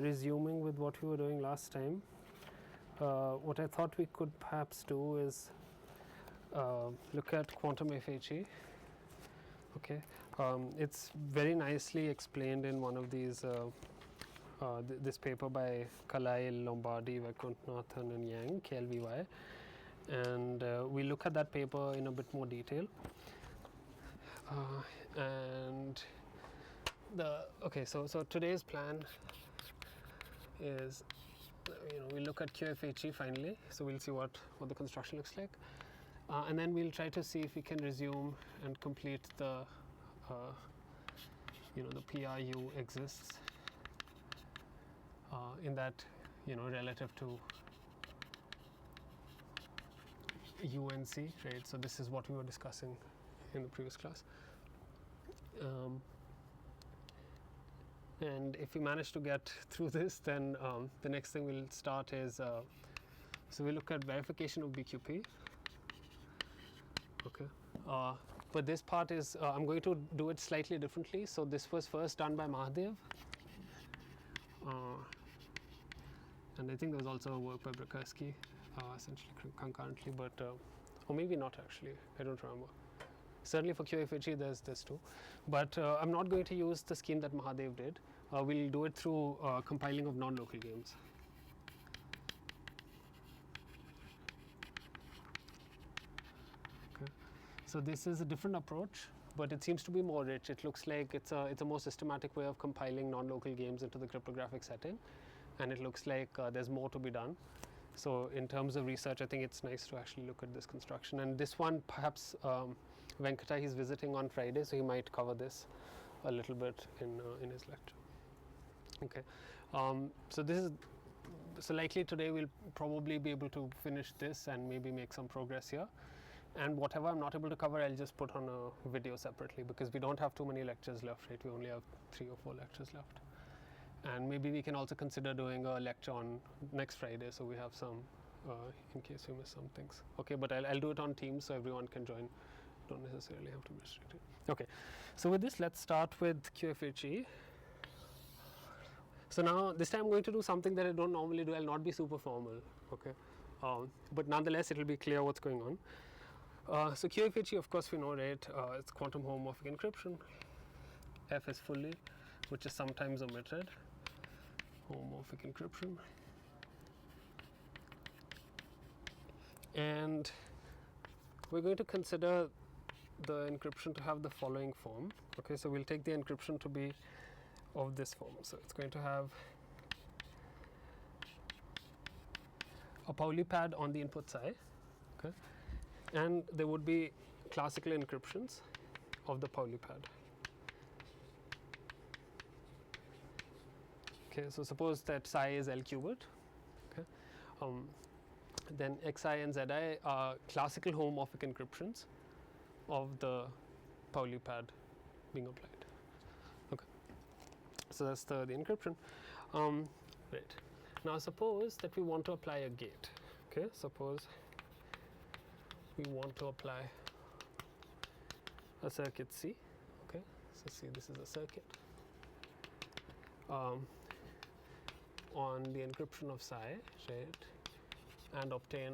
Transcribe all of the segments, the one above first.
Resuming with what we were doing last time, what I thought we could perhaps do is look at quantum FHE. Okay, it's very nicely explained in one of these this paper by Carlyle, Lombardi, Vaikunthathan and Yang, KLVY, and we look at that paper in a bit more detail. And so today's plan is, we look at QFHE finally, so we'll see what the construction looks like, and then we'll try to see if we can resume and complete the the PRU exists in that relative to UNC, right? So this is what we were discussing in the previous class. And if we manage to get through this, then the next thing we'll start is, so we'll look at verification of BQP. Okay, but this part is, I'm going to do it slightly differently. So this was first done by Mahadev, and I think there was also a work by Brakarsky, essentially concurrently, but or maybe not actually, I don't remember. Certainly for QFHE there's this too, but I'm not going to use the scheme that Mahadev did. We'll do it through compiling of non-local games. Okay, so this is a different approach, but it seems to be more rich. It looks like it's a more systematic way of compiling non-local games into the cryptographic setting, and it looks like there's more to be done. So in terms of research, I think it's nice to actually look at this construction. And this one, perhaps Venkata, he's visiting on Friday, so he might cover this a little bit in his lecture. Okay, so likely today we'll probably be able to finish this and maybe make some progress here. And whatever I'm not able to cover, I'll just put on a video separately, because we don't have too many lectures left, right? We only have 3 or 4 lectures left. And maybe we can also consider doing a lecture on next Friday, so we have some in case we miss some things. Okay, but I'll do it on Teams so everyone can join. Don't necessarily have to be restricted. Okay, so with this, let's start with QFHE. So now this time I'm going to do something that I don't normally do. I'll not be super formal. Okay, but nonetheless it will be clear what's going on. So QFHE, of course we know, right? It's quantum homomorphic encryption. F is fully, which is sometimes omitted. Homomorphic encryption, and we're going to consider the encryption to have the following form. Okay, so we'll take the encryption to be of this form. So it's going to have a Pauli pad on the input side, okay, and there would be classical encryptions of the Pauli pad. Okay, so suppose that psi is L qubit. Okay, then xi and zi are classical homomorphic encryptions of the Pauli pad being applied. Okay, so that's the encryption. Right. Now suppose that we want to apply a gate. Okay, suppose we want to apply a circuit C. Okay, so see, this is a circuit. On the encryption of psi, right, and obtain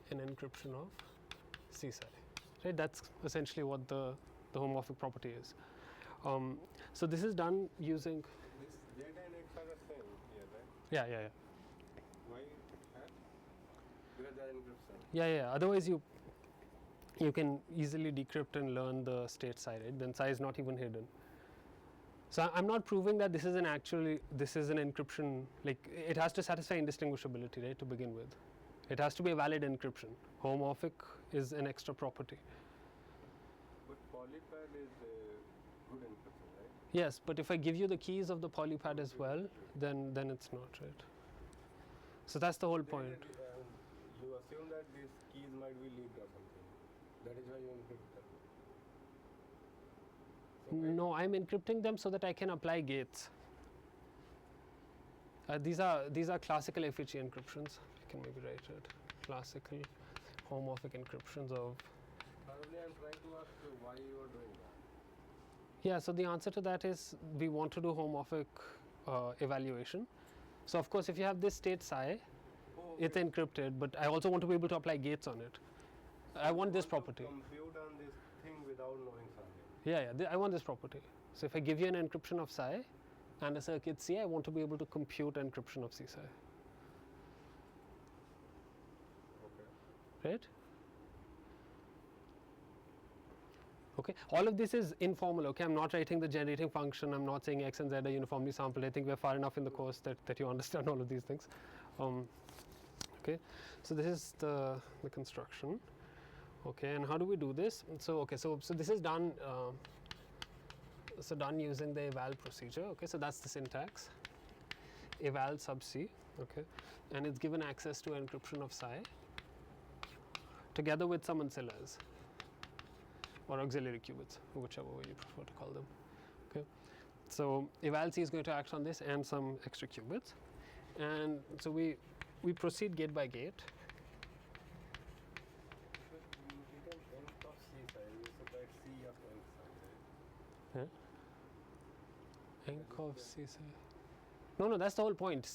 an encryption of C psi, right? That's essentially what the homomorphic property is. So this is done using. This Z and X are the same here, right? Yeah. Why? Because they are encryption. Yeah. Otherwise, you can easily decrypt and learn the state psi, right? Then psi is not even hidden. So I'm not proving that this is an encryption, like it has to satisfy indistinguishability, right, to begin with. It has to be a valid encryption. Homomorphic is an extra property. But polypad is a good encryption, right? Yes, but if I give you the keys of the polypad as well, then it's not, right? So that's the whole point. You assume that these keys might be leaked or something. That is why you encrypt them. No, I'm encrypting them so that I can apply gates. These are classical FHE encryptions. I can maybe write it. Classical homomorphic encryptions of. Probably I'm trying to ask you why you are doing that. Yeah, so the answer to that is we want to do homomorphic evaluation. So of course if you have this state psi, it's encrypted, but I also want to be able to apply gates on it. I want this property. Compute on this thing without knowing something. Yeah, I want this property. So if I give you an encryption of psi and a circuit C, I want to be able to compute encryption of C psi. Okay. Right? Okay, all of this is informal. Okay, I'm not writing the generating function. I'm not saying x and z are uniformly sampled. I think we're far enough in the course that you understand all of these things. Okay, so this is the construction. Okay, and how do we do this? So okay, so this is done. So done using the eval procedure. Okay, so that's the syntax. Eval sub c. Okay, and it's given access to encryption of psi together with some ancillas or auxiliary qubits, whichever way you prefer to call them. Okay, so eval c is going to act on this and some extra qubits, and so we proceed gate by gate. Enc of C psi. No, that's the whole point.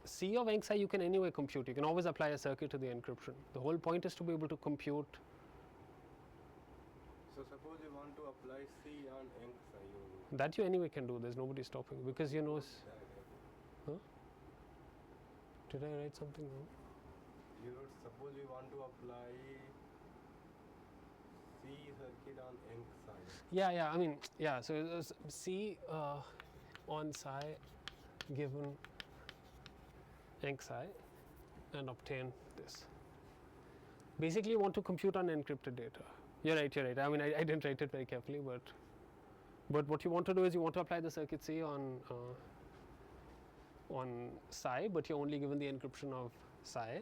C of enc psi you can anyway compute. You can always apply a circuit to the encryption. The whole point is to be able to compute. So suppose you want to apply C on enc psi. That you anyway can do. There's nobody stopping because you know. Huh? Did I write something wrong? You wrote, suppose you want to apply C circuit on enc psi. Yeah. I mean, yeah. So it was C on psi given enc psi and obtain this. Basically, you want to compute on encrypted data. You're right. I mean, I didn't write it very carefully, but what you want to do is you want to apply the circuit C on psi, but you're only given the encryption of psi,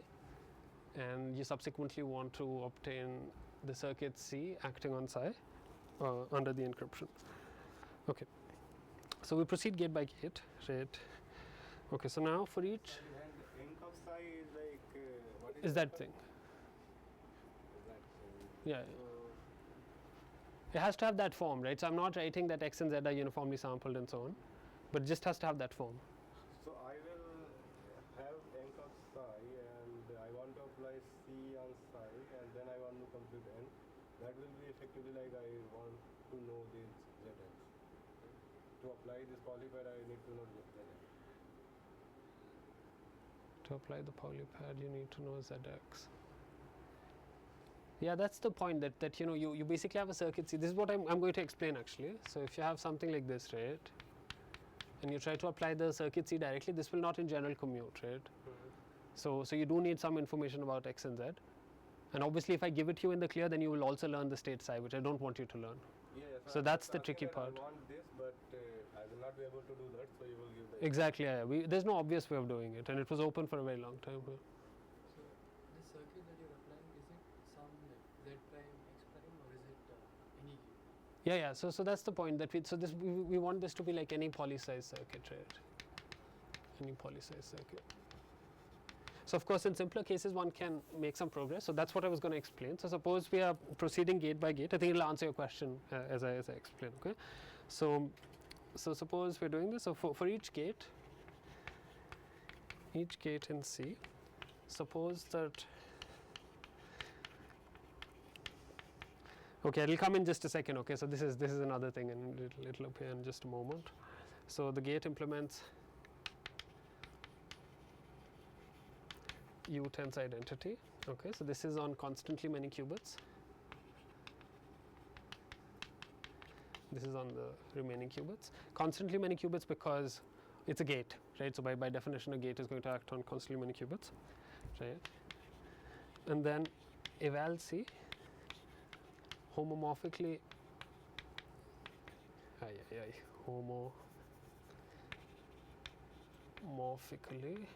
and you subsequently want to obtain the circuit C acting on psi under the encryption. Okay, so we proceed gate by gate, right? Okay, so now for each. And enc of psi is like what is that thing? Is that thing? Yeah. So it has to have that form, right? So I'm not writing that x and z are uniformly sampled and so on, but it just has to have that form. So I will have enc of psi and I want to apply C on psi and then I want to compute n. That will be effectively like I want to know this zx. To apply this polypad I need to know zx. To apply the polypad you need to know zx. Yeah, that's the point that you know you basically have a circuit C. This is what I'm going to explain actually. So if you have something like this, right, and you try to apply the circuit C directly, this will not in general commute, right? So you do need some information about x and z, and obviously if I give it to you in the clear, then you will also learn the state psi, which I don't want you to learn. Yeah, so that's the tricky part. I want this, but I will not be able to do that, so you will give the Exactly, yeah. There's no obvious way of doing it, and it was open for a very long time. So the circuit that you're applying, is it some like z prime, x prime, or is it any gate? Yeah. So that's the point that we want this to be like any poly-size circuit, right? Any poly-size circuit. So of course, in simpler cases, one can make some progress. So that's what I was going to explain. So suppose we are proceeding gate by gate. I think it'll answer your question as I explain. Okay. So suppose we're doing this. So for each gate in C, suppose that. Okay, it'll come in just a second. Okay, so this is another thing, and it'll appear in just a moment. So the gate implements U tensor identity. Okay, so this is on constantly many qubits. This is on the remaining qubits. Constantly many qubits because it's a gate, right? So by definition, a gate is going to act on constantly many qubits, right? And then eval C homomorphically homomorphically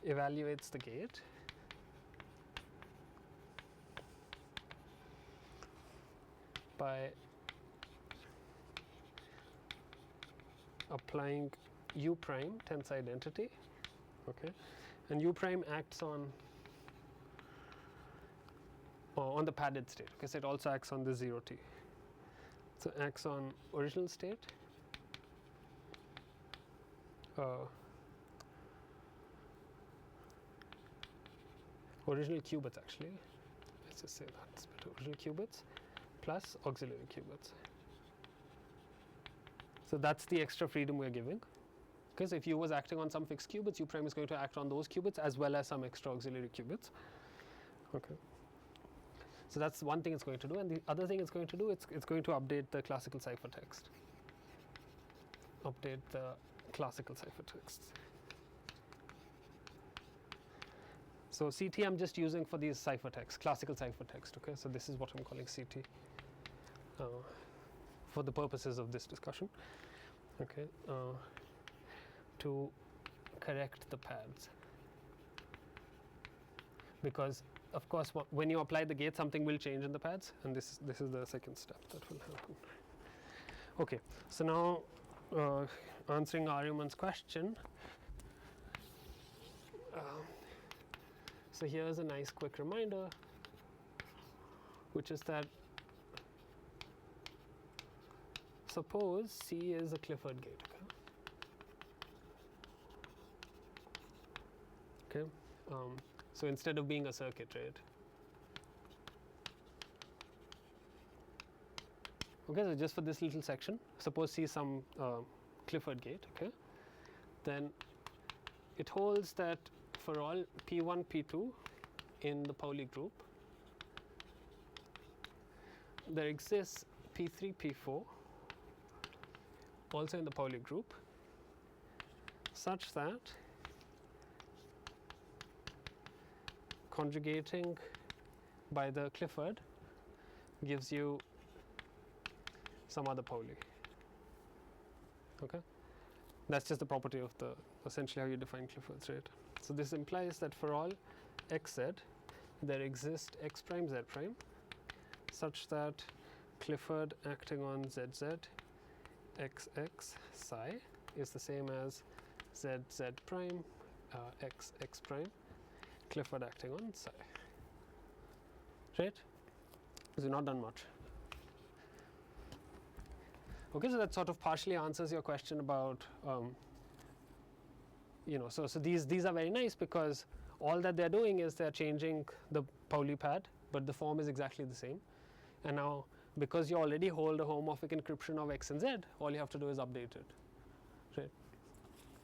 evaluates the gate by applying U prime tensor identity, okay, and U prime acts on the padded state. Okay, so it also acts on the 0t. So acts on original state, original qubits actually, let's just say that's better, original qubits plus auxiliary qubits. So that's the extra freedom we're giving. Because if U was acting on some fixed qubits, U prime is going to act on those qubits as well as some extra auxiliary qubits. Okay. So that's one thing it's going to do, and the other thing it's going to do, it's going to update the classical ciphertext. Update the classical ciphertext. So CT I'm just using for these ciphertext, classical ciphertext. Okay, so this is what I'm calling CT for the purposes of this discussion. Okay, to correct the pads, because of course when you apply the gate, something will change in the pads, and this is the second step that will happen. Okay, so now answering Aryaman's question. So here's a nice quick reminder, which is that suppose C is a Clifford gate. Okay, so instead of being a circuit, right? Okay, so just for this little section, suppose C is some Clifford gate. Okay, then it holds that for all P1, P2 in the Pauli group, there exists P3, P4 also in the Pauli group, such that conjugating by the Clifford gives you some other Pauli. Okay, that's just the property of the essentially how you define Cliffords, right? So this implies that for all xz, there exists x prime z prime, such that Clifford acting on zz xx psi is the same as zz prime xx prime Clifford acting on psi. Right? So you've not done much. Okay, so that sort of partially answers your question about so these are very nice because all that they're doing is they're changing the Pauli pad, but the form is exactly the same. And now because you already hold a homomorphic encryption of x and z, all you have to do is update it. Right?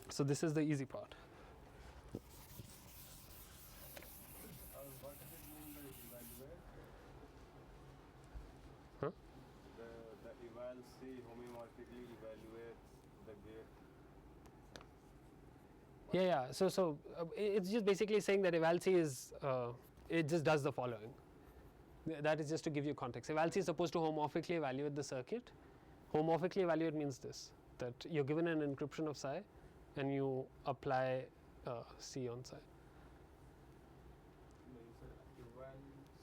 So this is the easy part. What does it mean by evaluate? Huh? The eval C homomorphically evaluates the gate. Yeah. So it's just basically saying that eval C is it just does the following. That is just to give you context. Eval C is supposed to homomorphically evaluate the circuit. Homomorphically evaluate means this, that you're given an encryption of psi, and you apply C on psi.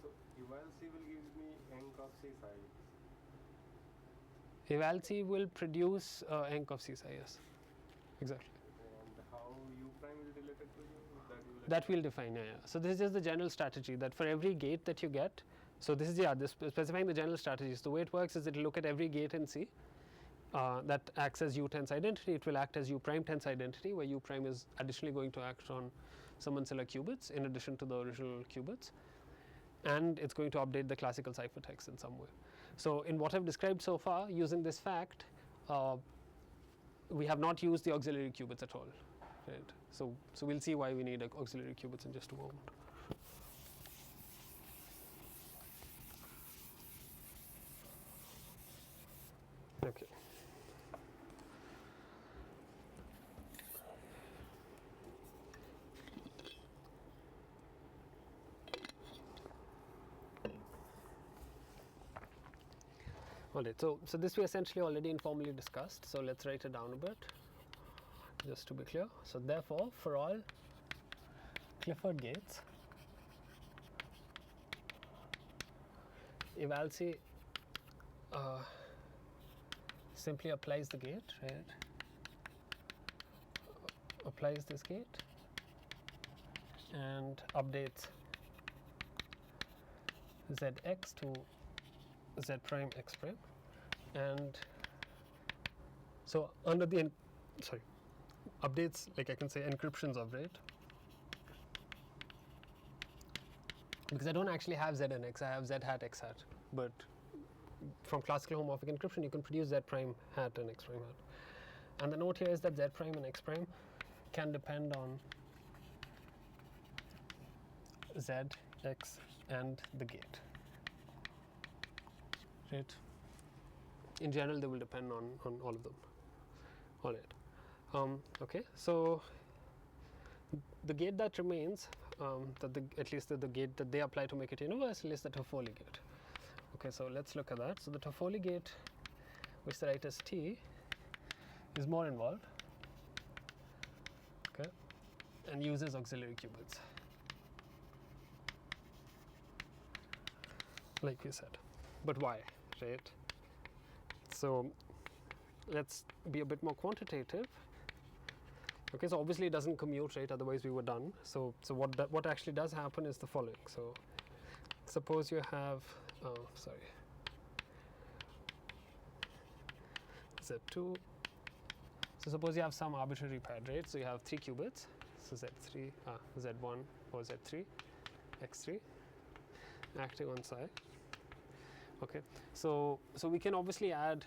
So eval C will give me enc of C psi. Eval C will produce enc of C psi, yes, exactly. And how U prime is related to U? That we'll define, yeah. So this is just the general strategy that for every gate that you get, so this is this specifying the general strategies. The way it works is it will look at every gate in C that acts as U tens identity. It will act as U prime tens identity, where U prime is additionally going to act on some ancilla qubits in addition to the original qubits, and it's going to update the classical ciphertext in some way. So in what I've described so far, using this fact, we have not used the auxiliary qubits at all. Right. So we'll see why we need auxiliary qubits in just a moment. Okay. All right. So this we essentially already informally discussed. So let's write it down a bit, just to be clear. So therefore, for all Clifford gates, eval C simply applies the gate, right? Applies this gate and updates zx to z prime x prime and so under the updates, like I can say encryptions of, right? Because I don't actually have Z and X, I have Z hat X hat, but from classical homomorphic encryption you can produce Z prime hat and X prime hat. And the note here is that Z prime and X prime can depend on Z, X and the gate, right? In general they will depend on all of them. All right. Okay, so the gate that remains, at least the gate that they apply to make it universal is the Toffoli gate. Okay, so let's look at that. So the Toffoli gate, which they write as T, is more involved, okay, and uses auxiliary qubits, like we said. But why, right? So let's be a bit more quantitative. Okay, so obviously it doesn't commute, right? Otherwise we were done. So what actually does happen is the following. So suppose you have Z2. So suppose you have some arbitrary pad, right? So you have 3 qubits. So Z3, Z1 or Z3, X3 acting on psi. Okay, so we can obviously add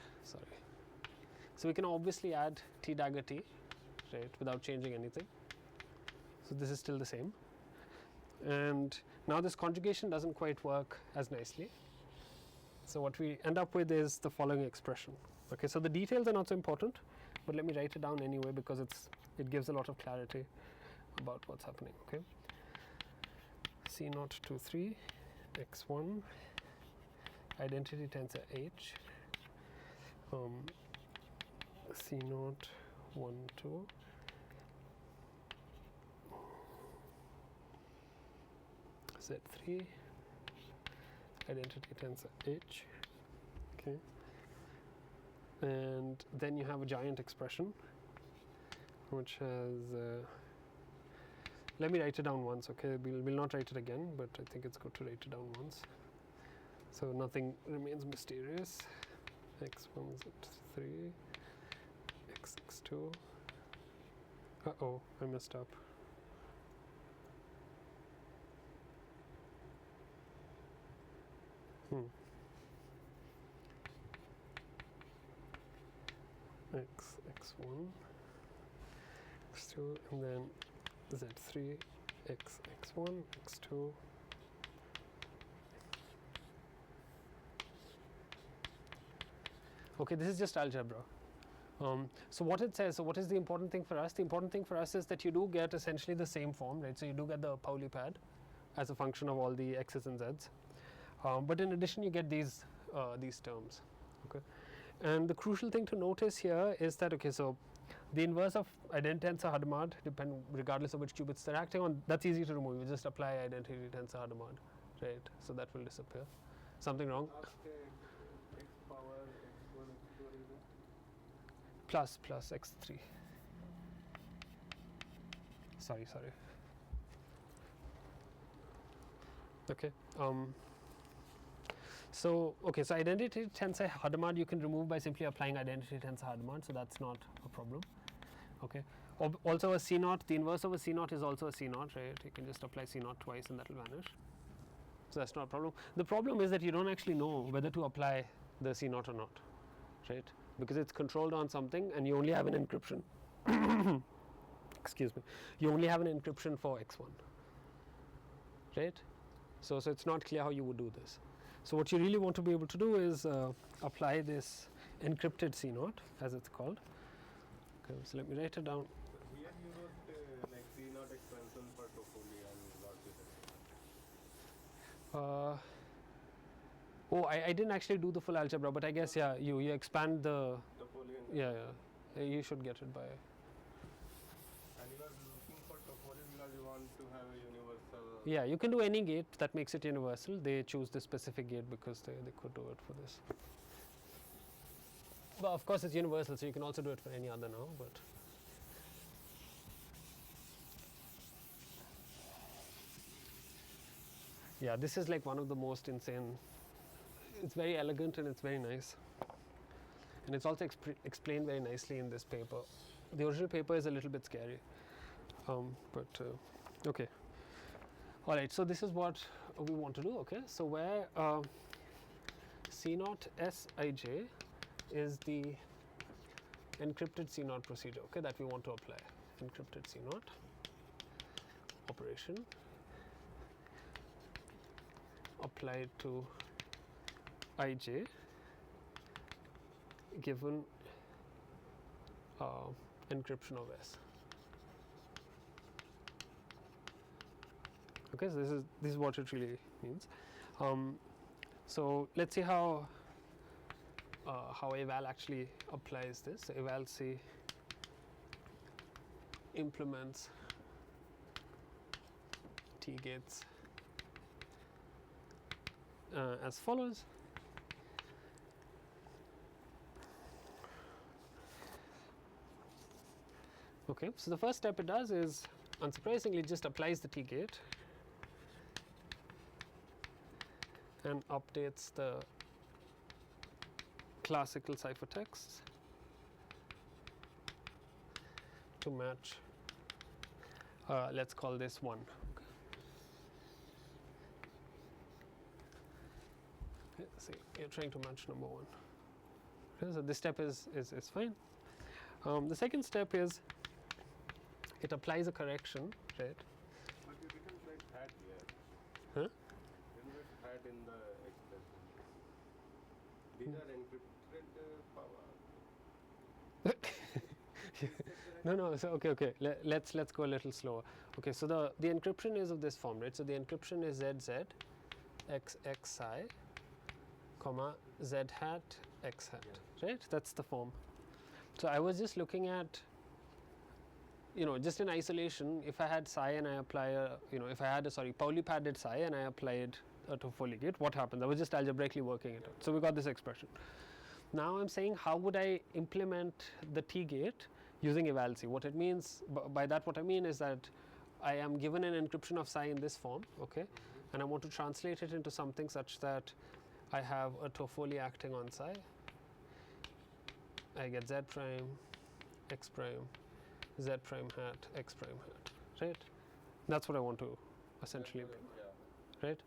T dagger T, right, without changing anything. So this is still the same. And now this conjugation doesn't quite work as nicely. So what we end up with is the following expression. Okay, so the details are not so important, but let me write it down anyway because it gives a lot of clarity about what's happening. Okay, C023 X1 identity tensor H, C012 Z3 identity tensor H, okay, and then you have a giant expression which has let me write it down once, okay, we'll not write it again, but I think it's good to write it down once so nothing remains mysterious. X1 Z3 X2, uh-oh, I messed up. X1 X2 and then Z3 X1 X2. Okay, this is just algebra. So what it says, so what is the important thing for us? The important thing for us is that you do get essentially the same form, right? So you do get the Pauli pad as a function of all the x's and z's. But in addition you get these terms, okay? And the crucial thing to notice here is that, okay, so the inverse of identity tensor Hadamard, regardless of which qubits they're acting on, that's easy to remove. You just apply identity tensor Hadamard, right? So that will disappear. Something wrong? X power X1 X2 is Plus X3. Sorry. Okay. So identity tensor Hadamard you can remove by simply applying identity tensor Hadamard, so that's not a problem. Okay. Also a C0, the inverse of a C0 is also a C0, right? You can just apply C0 twice and that will vanish. So that's not a problem. The problem is that you don't actually know whether to apply the C0 or not, right? Because it's controlled on something and you only have an encryption. Excuse me. You only have an encryption for X1, right? So it's not clear how you would do this. So what you really want to be able to do is apply this encrypted C0, as it's called. Okay, so let me write it down. Here you wrote like C0 expansion for Toffoli and not this expansion. I didn't actually do the full algebra, but I guess you expand the Toffoli and you should get it by. And you are looking for Toffoli because you want to have a universal. Yeah, you can do any gate that makes it universal. They choose the specific gate because they could do it for this. Well, of course it's universal, so you can also do it for any other now, but. Yeah, this is like one of the most insane. It's very elegant and it's very nice. and it's also explained very nicely in this paper. The original paper is a little bit scary, but okay. All right, so this is what we want to do. Okay, so where C0 Sij is the encrypted C0 procedure, okay, that we want to apply. Encrypted C0 operation applied to Ij given encryption of S. Okay, so this is what it really means. So let's see how eval actually applies this. So eval C implements T gates as follows. Okay, so the first step it does is, unsurprisingly, just applies the T gate and updates the classical ciphertext to match, let's call this 1. Okay, see, you're trying to match number 1. Okay, so this step is fine. The second step is it applies a correction, right? But you didn't write hat here. Huh? You didn't write hat in the expression. These are encrypted power. No. So okay. Let's go a little slower. Okay, so the encryption is of this form, right? So the encryption is ZZ X psi, comma Z hat X hat, right? That's the form. So I was just looking at, just in isolation, if I had psi and I apply if I had Pauli padded psi and I applied a Toffoli gate, what happens? I was just algebraically working it out. So we got this expression. Now I'm saying, how would I implement the T gate using eval C? What it means, by that what I mean is that I am given an encryption of psi in this form, okay, and I want to translate it into something such that I have a Toffoli acting on psi. I get Z prime, X prime, Z prime hat, X prime hat, right? That's what I want to essentially implement, right?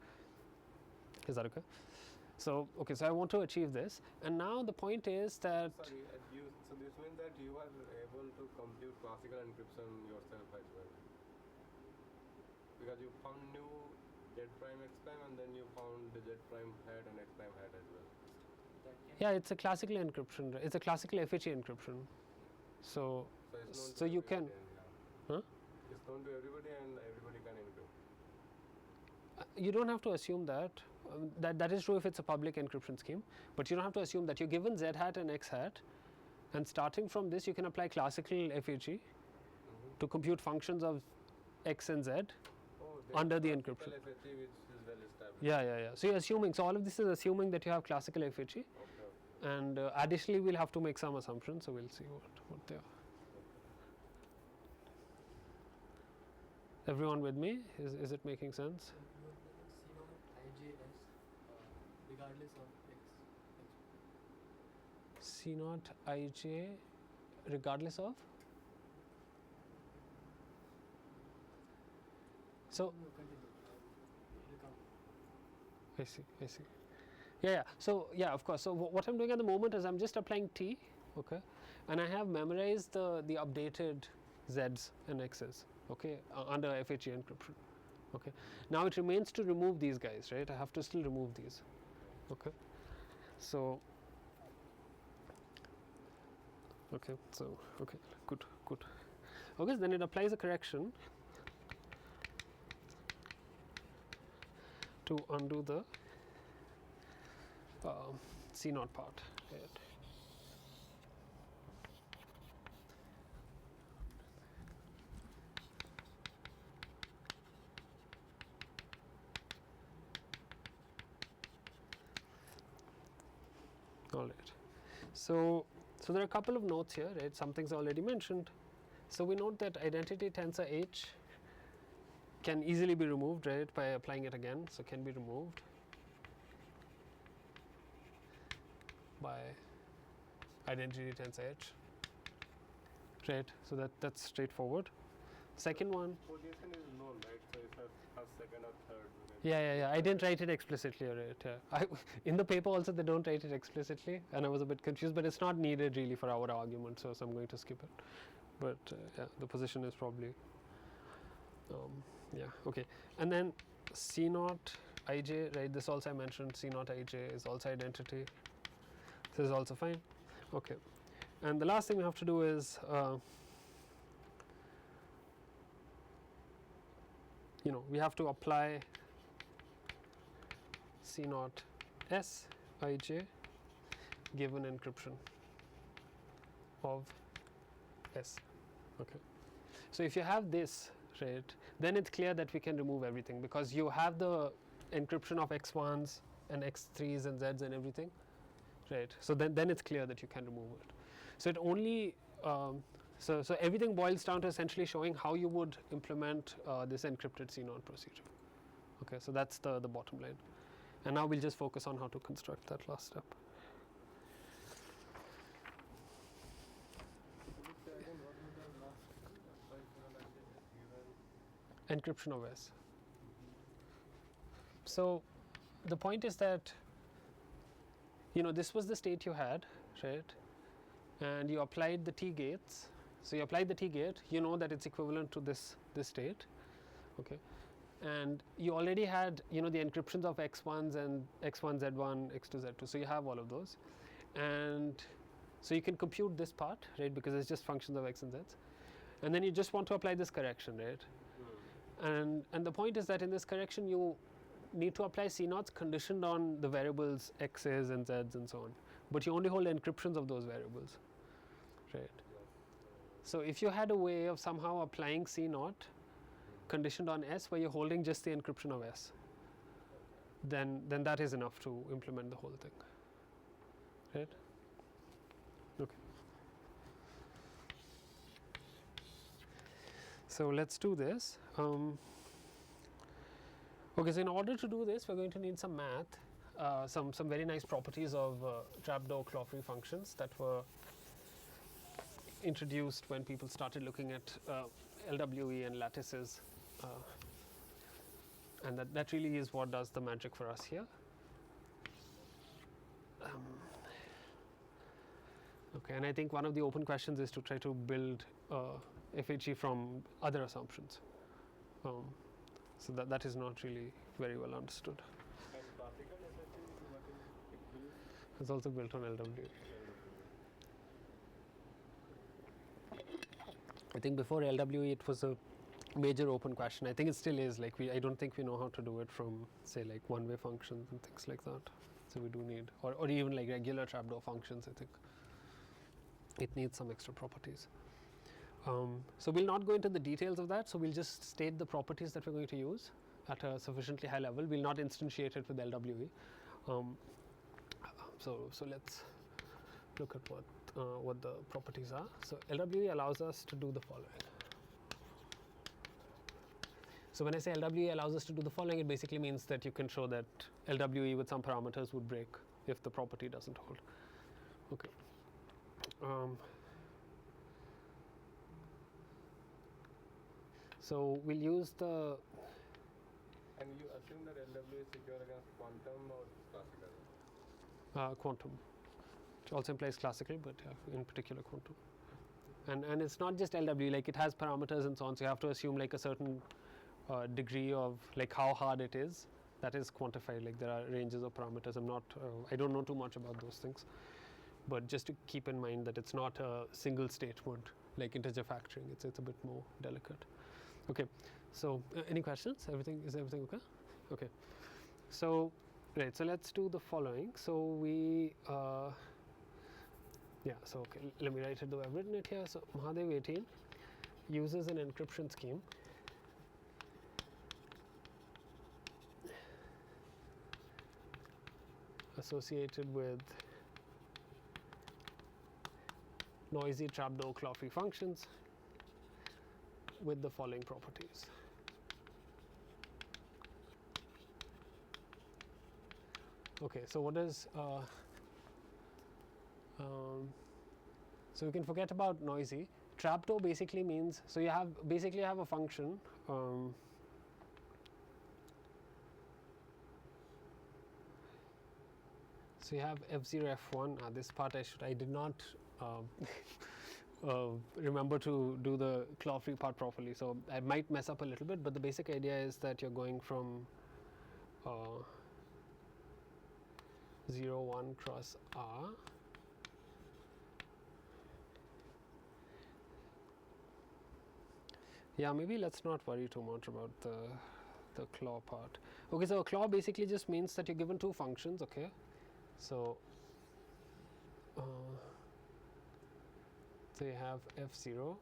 Is that okay? So, okay, so I want to achieve this, and now the point is that. Sorry, so this means that you are able to compute classical encryption yourself as well, because you found new Z prime X prime and then you found the Z prime hat and X prime hat as well. Yeah, it's a classical encryption. It's a classical FHE encryption. So it's known so to you can. everybody, Huh? It's known to everybody and everybody can encrypt. You don't have to assume that. That is true if it's a public encryption scheme, but you don't have to assume that. You're given Z hat and X hat, and starting from this, you can apply classical FHE to compute functions of X and Z under the encryption. FHE which is well established. Yeah. So you're assuming. So all of this is assuming that you have classical FHE, and additionally, we'll have to make some assumptions. So we'll see what they are. Everyone with me? Is it making sense? C0 IJ regardless of X. C0 Ij regardless of. So I see. Yeah. So yeah, of course. So what I'm doing at the moment is I'm just applying T, okay, and I have memorized the updated Z's and X's, okay, under FHE encryption. Okay. Now it remains to remove these guys, right? I have to still remove these. Okay. So. Okay. So okay. Good. Okay. So then it applies a correction to undo the C0 part. Right. All right. So there are a couple of notes here, right? Something's already mentioned. So we note that identity tensor H can easily be removed, right, by applying it again. So can be removed by identity tensor H. Right, so that's straightforward. Second one. Position is known, right? So it's a second or third. Yeah. I didn't write it explicitly, right? In the paper also they don't write it explicitly, and I was a bit confused, but it's not needed really for our argument, so I'm going to skip it. But yeah, the position is probably, yeah, okay. And then C naught ij, right? This also I mentioned. C naught ij is also identity. This is also fine. Okay. And the last thing we have to do is, we have to apply C naught S ij given encryption of S. Okay. So if you have this, right, then it's clear that we can remove everything, because you have the encryption of x1s and x3s and z's and everything, right? So then it's clear that you can remove it. So it only so everything boils down to essentially showing how you would implement this encrypted C0 procedure. Okay, so that's the bottom line. And now we'll just focus on how to construct that last step. Encryption of S. So the point is that, this was the state you had, right? And you applied the T gates. So you applied the T gate, you know that it's equivalent to this state, okay? And you already had, the encryptions of x1s and x1, z1, x2, z2. So you have all of those. And so you can compute this part, right? Because it's just functions of x and z's. And then you just want to apply this correction, right? And the point is that in this correction, you need to apply C0s conditioned on the variables x's and z's and so on. But you only hold encryptions of those variables, right? So if you had a way of somehow applying C0 conditioned on S where you're holding just the encryption of S, then that is enough to implement the whole thing, right? Okay. So let's do this. Okay, so in order to do this, we're going to need some math, some very nice properties of trapdoor claw-free functions that were introduced when people started looking at LWE and lattices, and that really is what does the magic for us here. Okay, and I think one of the open questions is to try to build FHE from other assumptions. So that is not really very well understood. And classical SHE, what is it built? It's also built on LWE. I think before LWE it was a major open question. I think it still is. Like I don't think we know how to do it from, say, like one-way functions and things like that. So we do need, or even like regular trapdoor functions. I think it needs some extra properties. So we'll not go into the details of that. So we'll just state the properties that we're going to use at a sufficiently high level. We'll not instantiate it with LWE. So let's look at what the properties are. So LWE allows us to do the following. So when I say LWE allows us to do the following, it basically means that you can show that LWE with some parameters would break if the property doesn't hold. Okay. So we'll use the. And you assume that LW is secure against quantum or classical? Quantum. It also implies classical, but in particular quantum. And it's not just LW, like it has parameters and so on, so you have to assume like a certain degree of like how hard it is. That is quantified, like there are ranges of parameters. I don't know too much about those things. But just to keep in mind that it's not a single statement like integer factoring, it's a bit more delicate. Okay, so any questions? Is everything okay? Okay, so right, so let's do the following. So we so okay, let me write it the way I've written it here. So Mahadev 18 uses an encryption scheme associated with noisy trapdoor claw-free functions with the following properties. Okay, so what is So we can forget about noisy. Trapdoor basically means, so you have basically have a function. So you have f0 f1. This part I did not remember to do the claw free part properly, so I might mess up a little bit, but the basic idea is that you're going from 0 1 cross R Yeah, maybe let's not worry too much about the claw part. Okay, so a claw basically just means that you're given two functions. Okay, so you have f0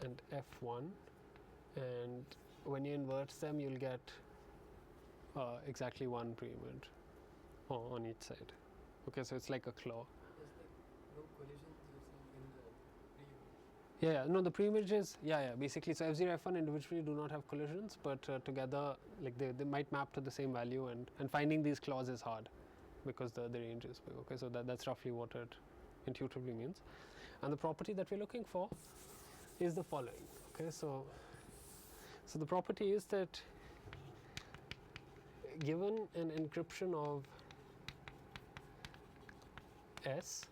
and f1, and when you invert them you'll get exactly one preimage on each side. Okay, so it's like a claw. No collisions you're saying in the preimage? Yeah, no, the preimages, basically, so f0, f1 individually do not have collisions, but together, like they might map to the same value, and finding these claws is hard because the range is big. Okay, so that's roughly what it intuitively means. And the property that we're looking for is the following. Okay, so the property is that given an encryption of S,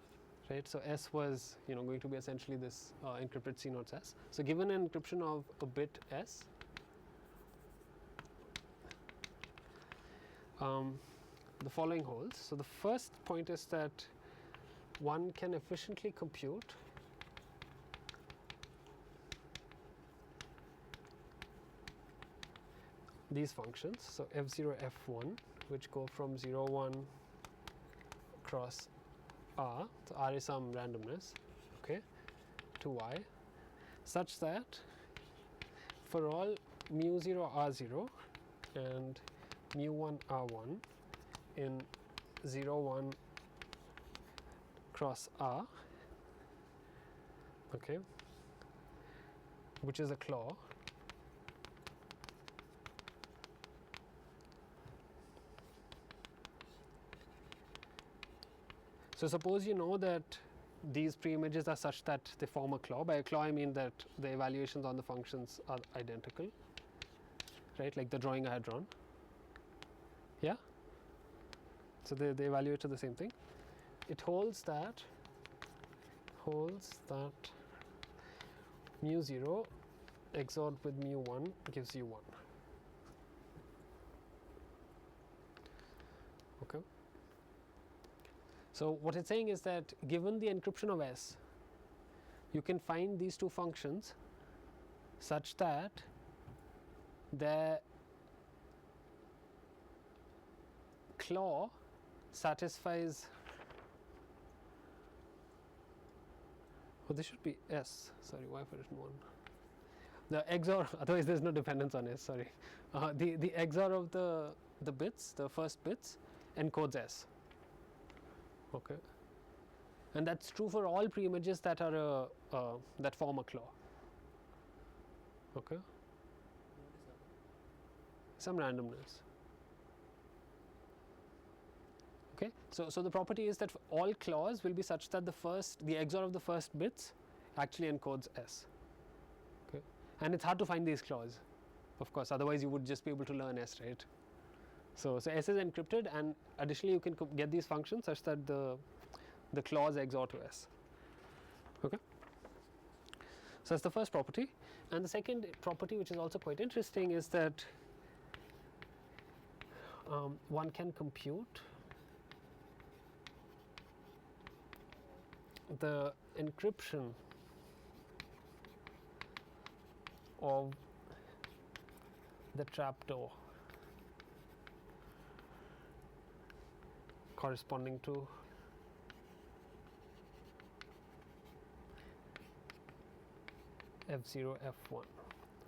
right? So S was going to be essentially this encrypted C naught S. So given an encryption of a bit S, the following holds. So the first point is that one can efficiently compute these functions. So f0, f1, which go from 0 1 across R, so R is some randomness, okay, to Y, such that for all mu0 R0 and mu1 R1 in 0 1 cross R, okay, which is a claw, so suppose you know that these preimages are such that they form a claw. By a claw I mean that the evaluations on the functions are identical, right, like the drawing I had drawn. Yeah, so they evaluate to the same thing. It holds that mu0 XORed with mu1 gives you 1. Okay. So what it's saying is that given the encryption of S, you can find these two functions such that their claw satisfies, this should be S, sorry, why have I written 1? The XOR, otherwise there's no dependence on S, sorry. The XOR of the bits, the first bits, encodes S. Okay, and that's true for all preimages that are that form a claw. Okay, some randomness. Okay, so the property is that all claws will be such that the XOR of the first bits actually encodes S. Okay, and it's hard to find these claws, of course. Otherwise, you would just be able to learn S, right? So S is encrypted, and additionally you can get these functions such that the claws XOR to S. Okay, so that's the first property. And the second property, which is also quite interesting, is that one can compute the encryption of the trapdoor corresponding to f0, f1.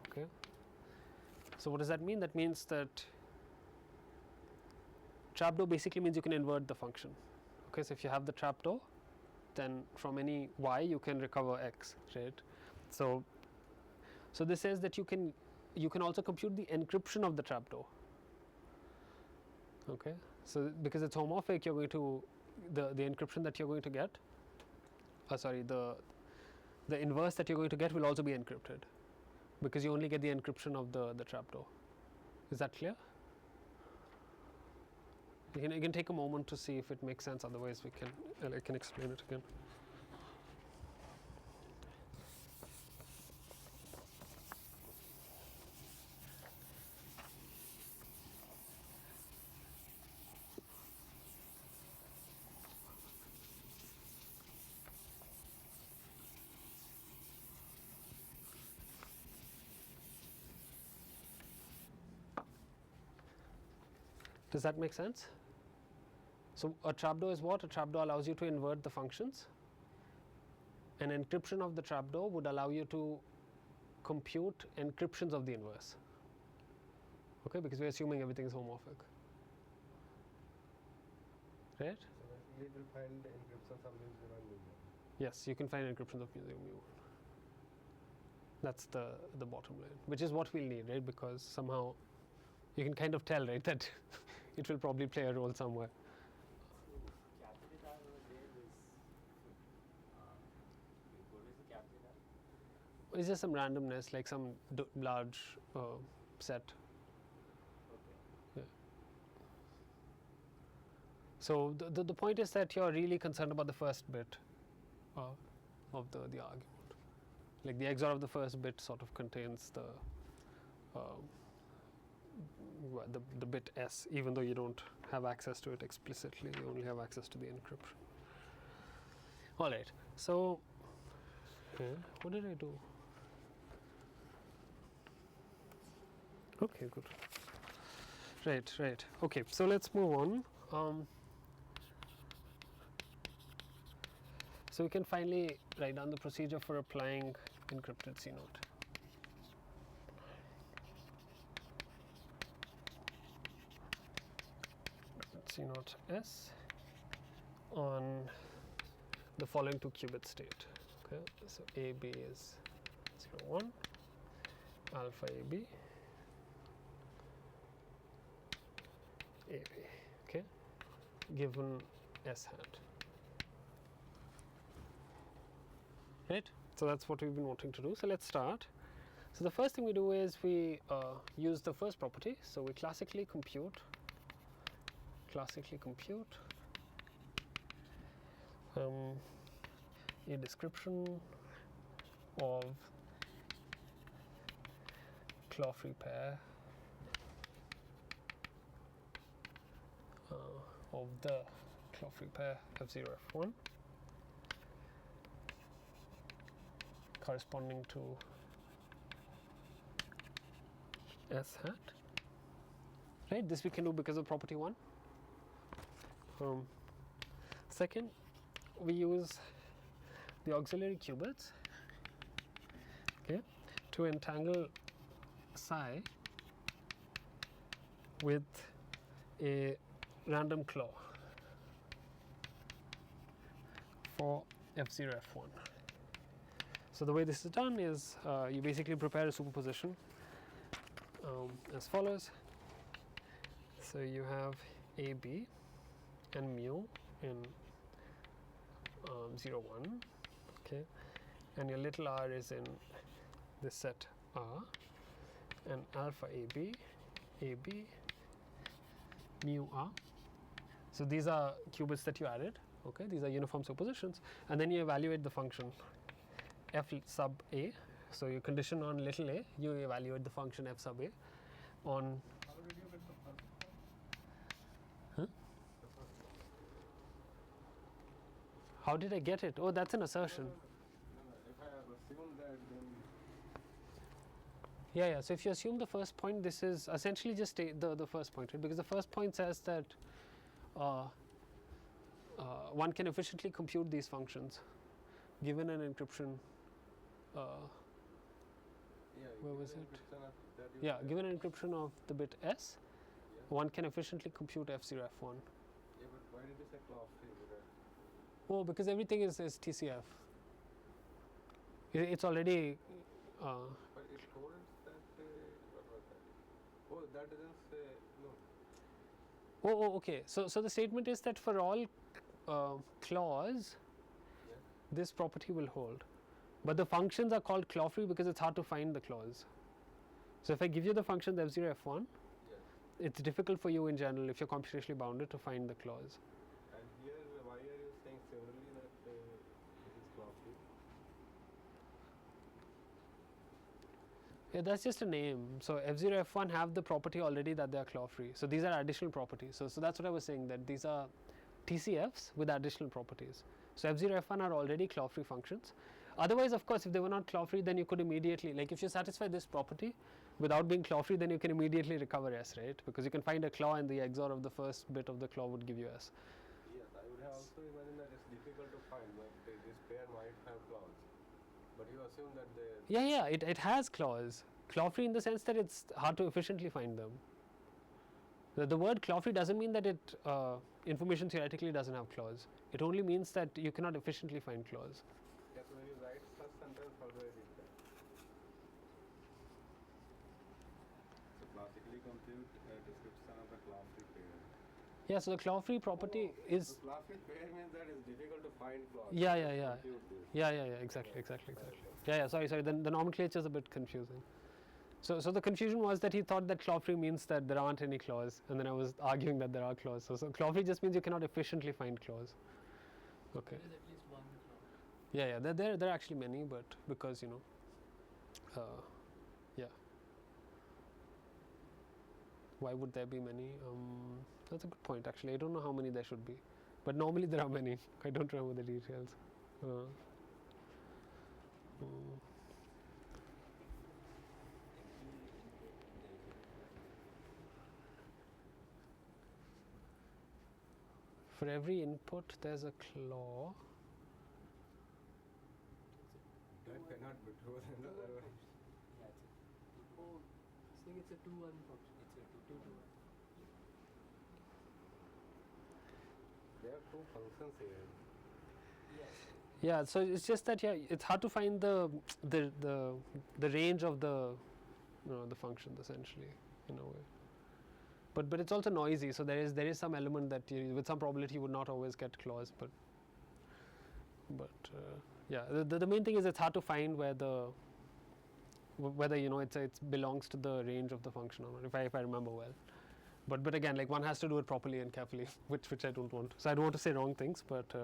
Okay, so what does that mean? That means that trapdoor basically means you can invert the function. Okay, so if you have the trapdoor, then from any y you can recover x, right? So this says that you can also compute the encryption of the trapdoor. Okay, So because it's homomorphic, you're going to the encryption that you're going to get. Sorry, the inverse that you're going to get will also be encrypted, because you only get the encryption of the trapdoor. Is that clear? You can take a moment to see if it makes sense. Otherwise, I can explain it again. Does that make sense? So a trapdoor is what? A trapdoor allows you to invert the functions. An encryption of the trapdoor would allow you to compute encryptions of the inverse. Okay, because we're assuming everything is homomorphic. Right? So basically it will find the encryption of mu 0 and mu 1. Yes, you can find encryptions of mu 0 mu 1. That's the bottom line, which is what we'll need, right? Because somehow you can kind of tell, right, that it will probably play a role somewhere. Capital R over there is what is the capital R? It's just some randomness, like some large set. Okay. Yeah. So the point is that you're really concerned about the first bit of the argument. Like the XOR of the first bit sort of contains the bit S, even though you don't have access to it explicitly, you only have access to the encryption. All right, so what did I do? Okay, good. Right. Okay, so let's move on. So we can finally write down the procedure for applying encrypted C note. C naught S on the following two qubit state. Okay, so AB is 0, 1, alpha AB, AB. Okay, given S hat. Right. So that's what we've been wanting to do. So let's start. So the first thing we do is we use the first property. So we classically compute a description of claw-free pair of the claw-free pair F0 F1 corresponding to S hat. Right, this we can do because of property 1. Second, we use the auxiliary qubits, okay, to entangle psi with a random claw for F0 F1. So the way this is done is you basically prepare a superposition as follows. So you have AB and mu in 0, 1, okay, and your little r is in this set R, and alpha AB, AB, mu R. So these are qubits that you added, okay, these are uniform superpositions, and then you evaluate the function f sub a. So you condition on little a, you evaluate the function f sub a on. How did you get the first one? Huh? The first one. How did I get it? Oh, that's an assertion. No, if I have assumed that, then Yeah. So if you assume the first point, this is essentially just the first point, right? Because the first point says that one can efficiently compute these functions given an encryption. Where was it? Yeah, given an encryption of the bit S, one can efficiently compute F0 F1. Yeah, but why did you say claw-free? Oh, because everything is TCF. It's already. But it holds that. What was that? Oh, that doesn't say no. Okay. So the statement is that for all clause, Yeah. this property will hold, but the functions are called claw-free because it's hard to find the clause. So if I give you the function f0 f1, Yeah. it's difficult for you in general if you're computationally bounded to find the clause. And here, why are you saying severally that it is claw-free? Yeah, that's just a name. So f0 f1 have the property already that they are claw-free. So these are additional properties. So that's what I was saying, that these are TCFs with additional properties. So f0 f1 are already claw-free functions. Otherwise, of course, if they were not claw-free, then you could immediately, like if you satisfy this property without being claw-free, then you can immediately recover S, right? Because you can find a claw and the XOR of the first bit of the claw would give you S. Yes, I would have also imagined that it's difficult to find, but this pair might have clause. But you assume that they. Yeah, it has claws. Claw-free in the sense that it's hard to efficiently find them. The word claw-free doesn't mean that it information theoretically doesn't have clause. It only means that you cannot efficiently find clause. Yes, when you write such sentence, how do I read that? So classically compute a description of a claw-free pair. Yeah, so the claw-free property is. So claw-free pair means that it's difficult to find clause. Yeah. Compute this. Yeah, exactly. Yeah, sorry. Then the nomenclature is a bit confusing. So the confusion was that he thought that claw-free means that there aren't any clause, and then I was arguing that there are clause. So claw-free just means you cannot efficiently find clause. Okay. There is at least one clause. Yeah. There are actually many, but because yeah. Why would there be many? That's a good point. Actually, I don't know how many there should be, but normally there are many. I don't remember the details. For every input, there's a claw. That cannot be true. Yeah, it's Oh, saying it's a 2-1 function. a 2 to 1. There are two functions here. Yes. Yeah, so it's just that it's hard to find the range of the the function essentially in a way. But it's also noisy, so there is some element that with some probability you would not always get clause, but yeah, the main thing is it's hard to find whether it belongs to the range of the function or not, if I remember well. But again, like one has to do it properly and carefully, which I don't want. So I don't want to say wrong things, but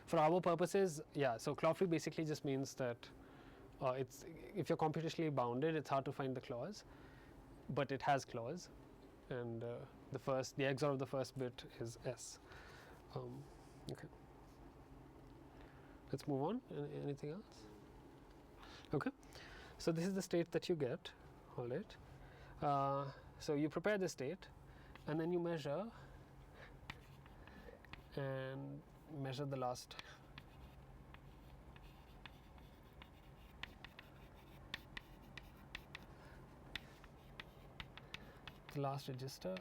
for our purposes, yeah. So claw-free basically just means that it's if you're computationally bounded, it's hard to find the clause, but it has clause, and the XOR of the first bit is S. Okay. Let's move on. Anything else? Okay. So this is the state that you get. All right. So you prepare the state, and then you measure the last. The last register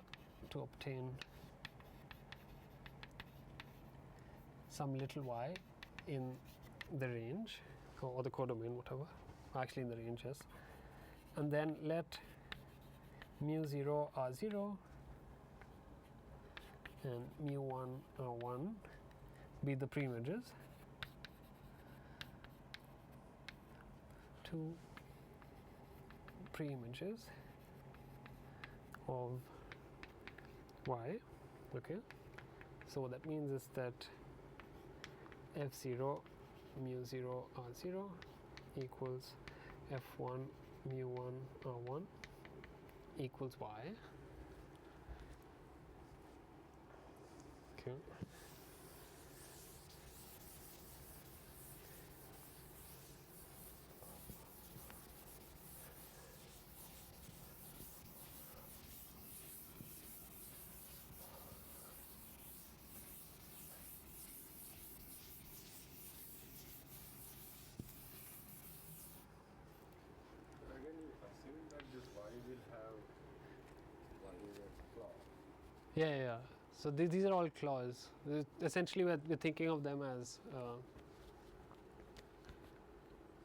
to obtain some little y in the range or the codomain, whatever, actually in the range, yes, and then let mu0 r0 and mu1 r1 be the preimages two preimages of y. Okay, so what that means is that f0 mu0 r0 equals f1 mu1 r1 equals y. Okay. Again, you assume that this y will have y is a claw. Yeah. So these are all clause. Essentially, we're thinking of them as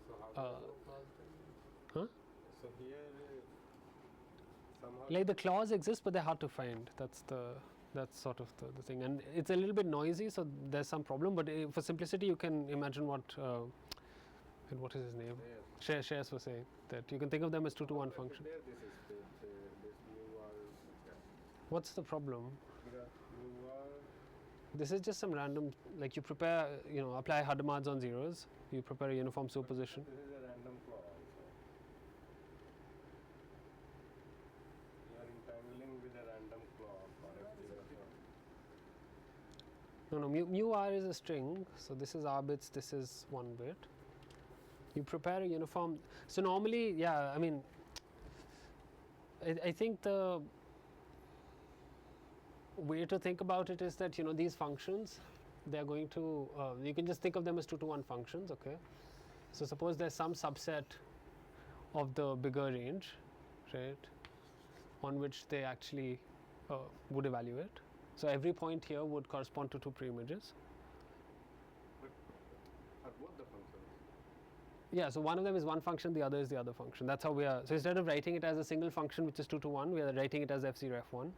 So how do I know? huh? So here somehow Like the clause exists, but they're hard to find. That's That's sort of the thing, and it's a little bit noisy, so there's some problem. But for simplicity, you can imagine what and what is his name? Shreyas was saying that you can think of them as 2 to 1 function. There this is this mu r. What's the problem? Because mu r. This is just some random, like you prepare, apply Hadamard's on zeros. You prepare a uniform superposition. This is a random claw also. You are entangling with a random claw for F0. No, mu r is a string, so this is r bits, this is 1 bit. You prepare a uniform. So normally, yeah, I mean, I think the way to think about it is that these functions, they are going to you can just think of them as 2 to 1 functions. Okay, so suppose there's some subset of the bigger range, right, on which they actually would evaluate. So every point here would correspond to 2 preimages. But are both the functions? Yeah, so one of them is one function, the other is the other function. That's how we are. So instead of writing it as a single function which is 2 to 1, we are writing it as f0, f1. Yeah.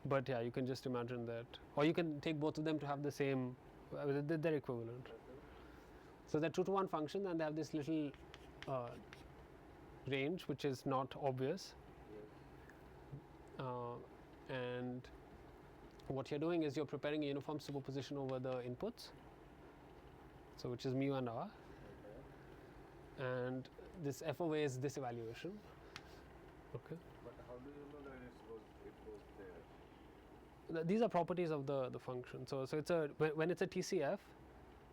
But yeah, you can just imagine that. Or you can take both of them to have the same, they're equivalent. Okay. So they're 2 to 1 function, and they have this little range which is not obvious. Yes. And what you're doing is you're preparing a uniform superposition over the inputs, so which is mu and r. Okay. And this f of a is this evaluation. Okay. But how do you know that it goes there? These are properties of the function. So it's a when it's a TCF,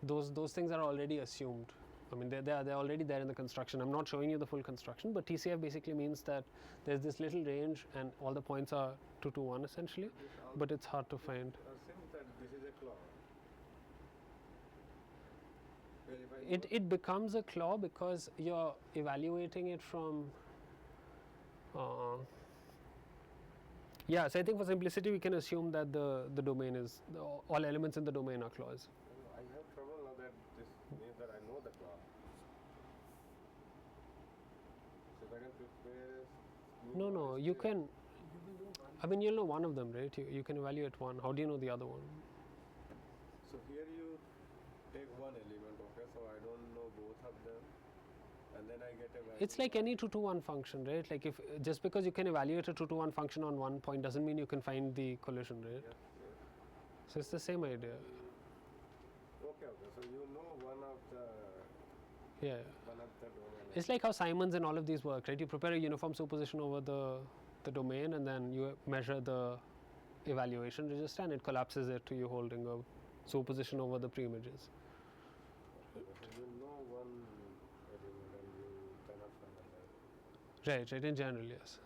those things are already assumed. I mean they're already there in the construction. I'm not showing you the full construction, but TCF basically means that there's this little range and all the points are 2 to 1 essentially, but it's hard to find. Assume that this is a claw. Well, if I It becomes a claw because you're evaluating it from. Yeah, so I think for simplicity we can assume that the domain is all elements in the domain are claws. I have trouble now that this means that I know the claw. So if I can prepare. No, you can. You will do one. I mean, you'll know one of them, right? You can evaluate one. How do you know the other one? So here you take one element, okay? So I don't know both of them, and then I get a value. It's like any 2 to 1 function, right? Like if just because you can evaluate a 2 to 1 function on one point doesn't mean you can find the collision, right? Yeah, yeah. So it's the same idea. Okay. So you know one of the Yeah. domain. It's like how Simons and all of these work, right? You prepare a uniform superposition over the domain, and then you measure the evaluation register, and it collapses it to you holding a superposition over the preimages. So you know one element and you cannot find another. Right, in general, yes.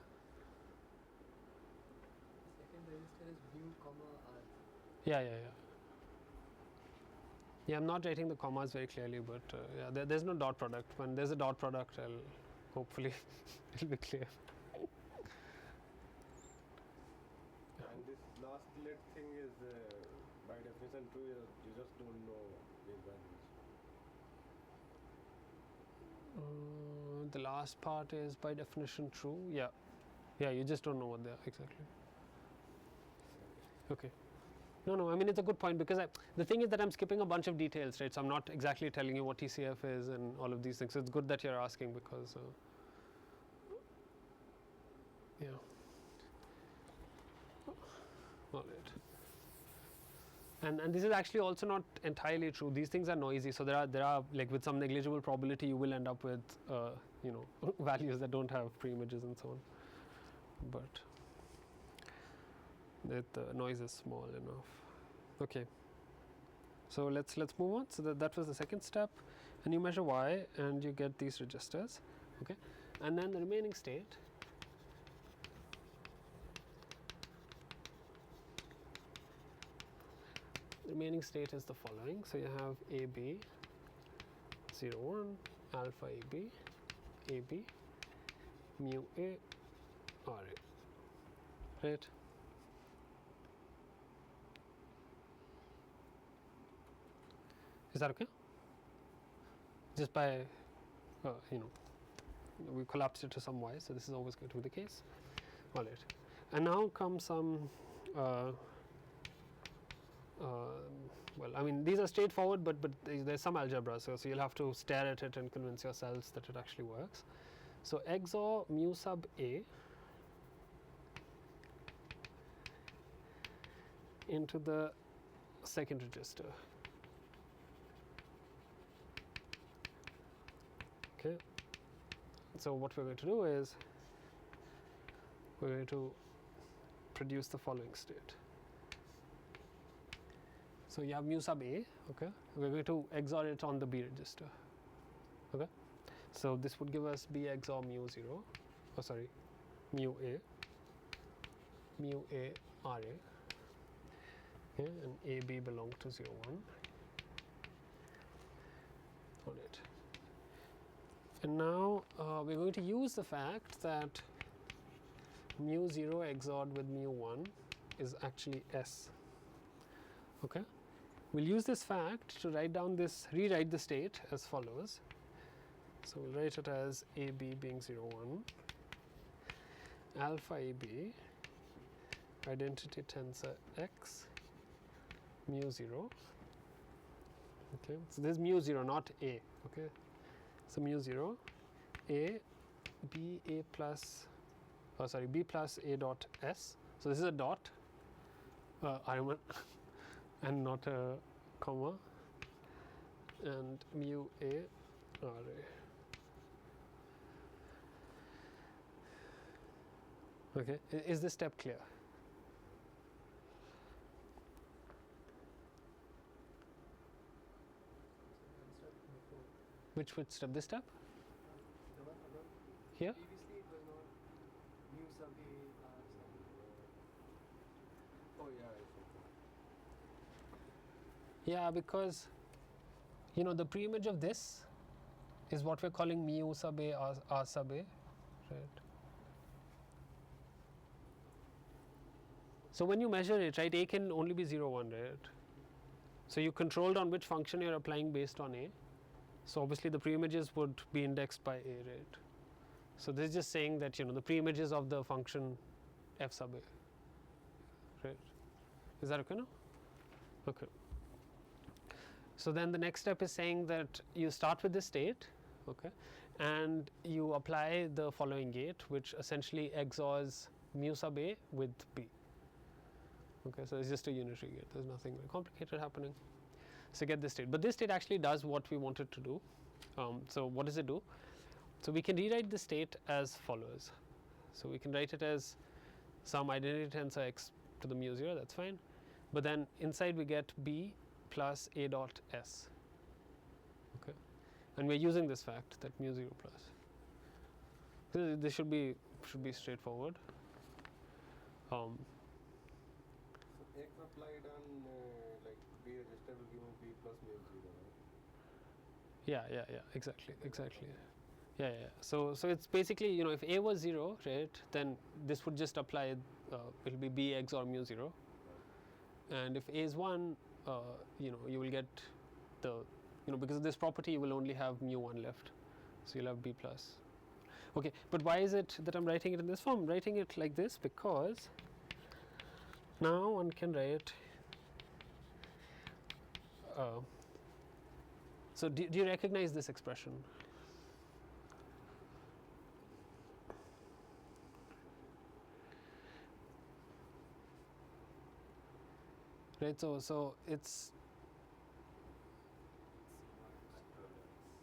The second register is mu, comma, r. Yeah. Yeah, I'm not writing the commas very clearly, but yeah, there's no dot product. When there's a dot product, I'll hopefully it'll be clear. And this last let thing is by definition true. You just don't know these values. The last part is by definition true. Yeah, you just don't know what they are exactly. Okay. No, I mean it's a good point because the thing is that I'm skipping a bunch of details, right? So I'm not exactly telling you what TCF is and all of these things. So it's good that you're asking because, yeah. All right. And this is actually also not entirely true. These things are noisy, so there are like with some negligible probability you will end up with values that don't have preimages and so on. But the noise is small enough. Okay. So let's move on. So that was the second step, and you measure y and you get these registers. Okay, and then the remaining state. The remaining state is the following. So you have AB 0 1 alpha AB mu A RA. Right. Is that okay? Just by, we collapsed it to some y, so this is always going to be the case. All right. And now comes some well, I mean, these are straightforward, but there's some algebra, so you'll have to stare at it and convince yourselves that it actually works. So XOR mu sub A into the second register. Okay. So what we're going to do is we're going to produce the following state. So you have mu sub A, okay. We're going to XOR it on the B register. Okay. So this would give us B XOR mu 0, oh sorry, mu A RA, okay, and AB belong to 0 1 on it. And now we're going to use the fact that mu 0 XORed with mu 1 is actually S. Okay. We'll use this fact to write down this, rewrite the state as follows. So we'll write it as AB being 0 1, alpha AB, identity tensor X, mu 0. Okay. So this is mu 0, not A. Okay. So mu 0, A, B, A plus, oh sorry, B plus A dot S. So this is a dot, R1 and not a comma, and mu A RA. Okay, is this step clear? Which step? This step? The one above. Here? Previously it was not mu sub A R sub A. Oh yeah, I see. Yeah, because you know the preimage of this is what we're calling mu sub A R sub A, right? So when you measure it, right, A can only be 0 1, right? So you controlled on which function you're applying based on A. So obviously the preimages would be indexed by A, right? So this is just saying that, you know, the preimages of the function f sub A, right? Is that okay now? Okay. So then the next step is saying that you start with this state, okay, and you apply the following gate, which essentially XORs mu sub A with B. Okay, so it's just a unitary gate. There's nothing very complicated happening. So get this state, but this state actually does what we wanted to do. So what does it do? So we can rewrite the state as follows. So we can write it as some identity tensor X to the mu 0. That's fine. But then inside we get B plus A dot S. Okay, and we're using this fact that mu 0 plus. This should be straightforward. X applied on like B register will give me B plus mu 0, right? Yeah, exactly. Yeah. So it's basically, you know, if A was 0, right, then this would just apply, it will be B XOR mu 0. And if A is 1, you know, you will get the, you know, because of this property, you will only have mu 1 left. So you'll have B plus. Okay, but why is it that I'm writing it in this form? I'm writing it like this because now one can write, so do you recognize this expression? Right, so it's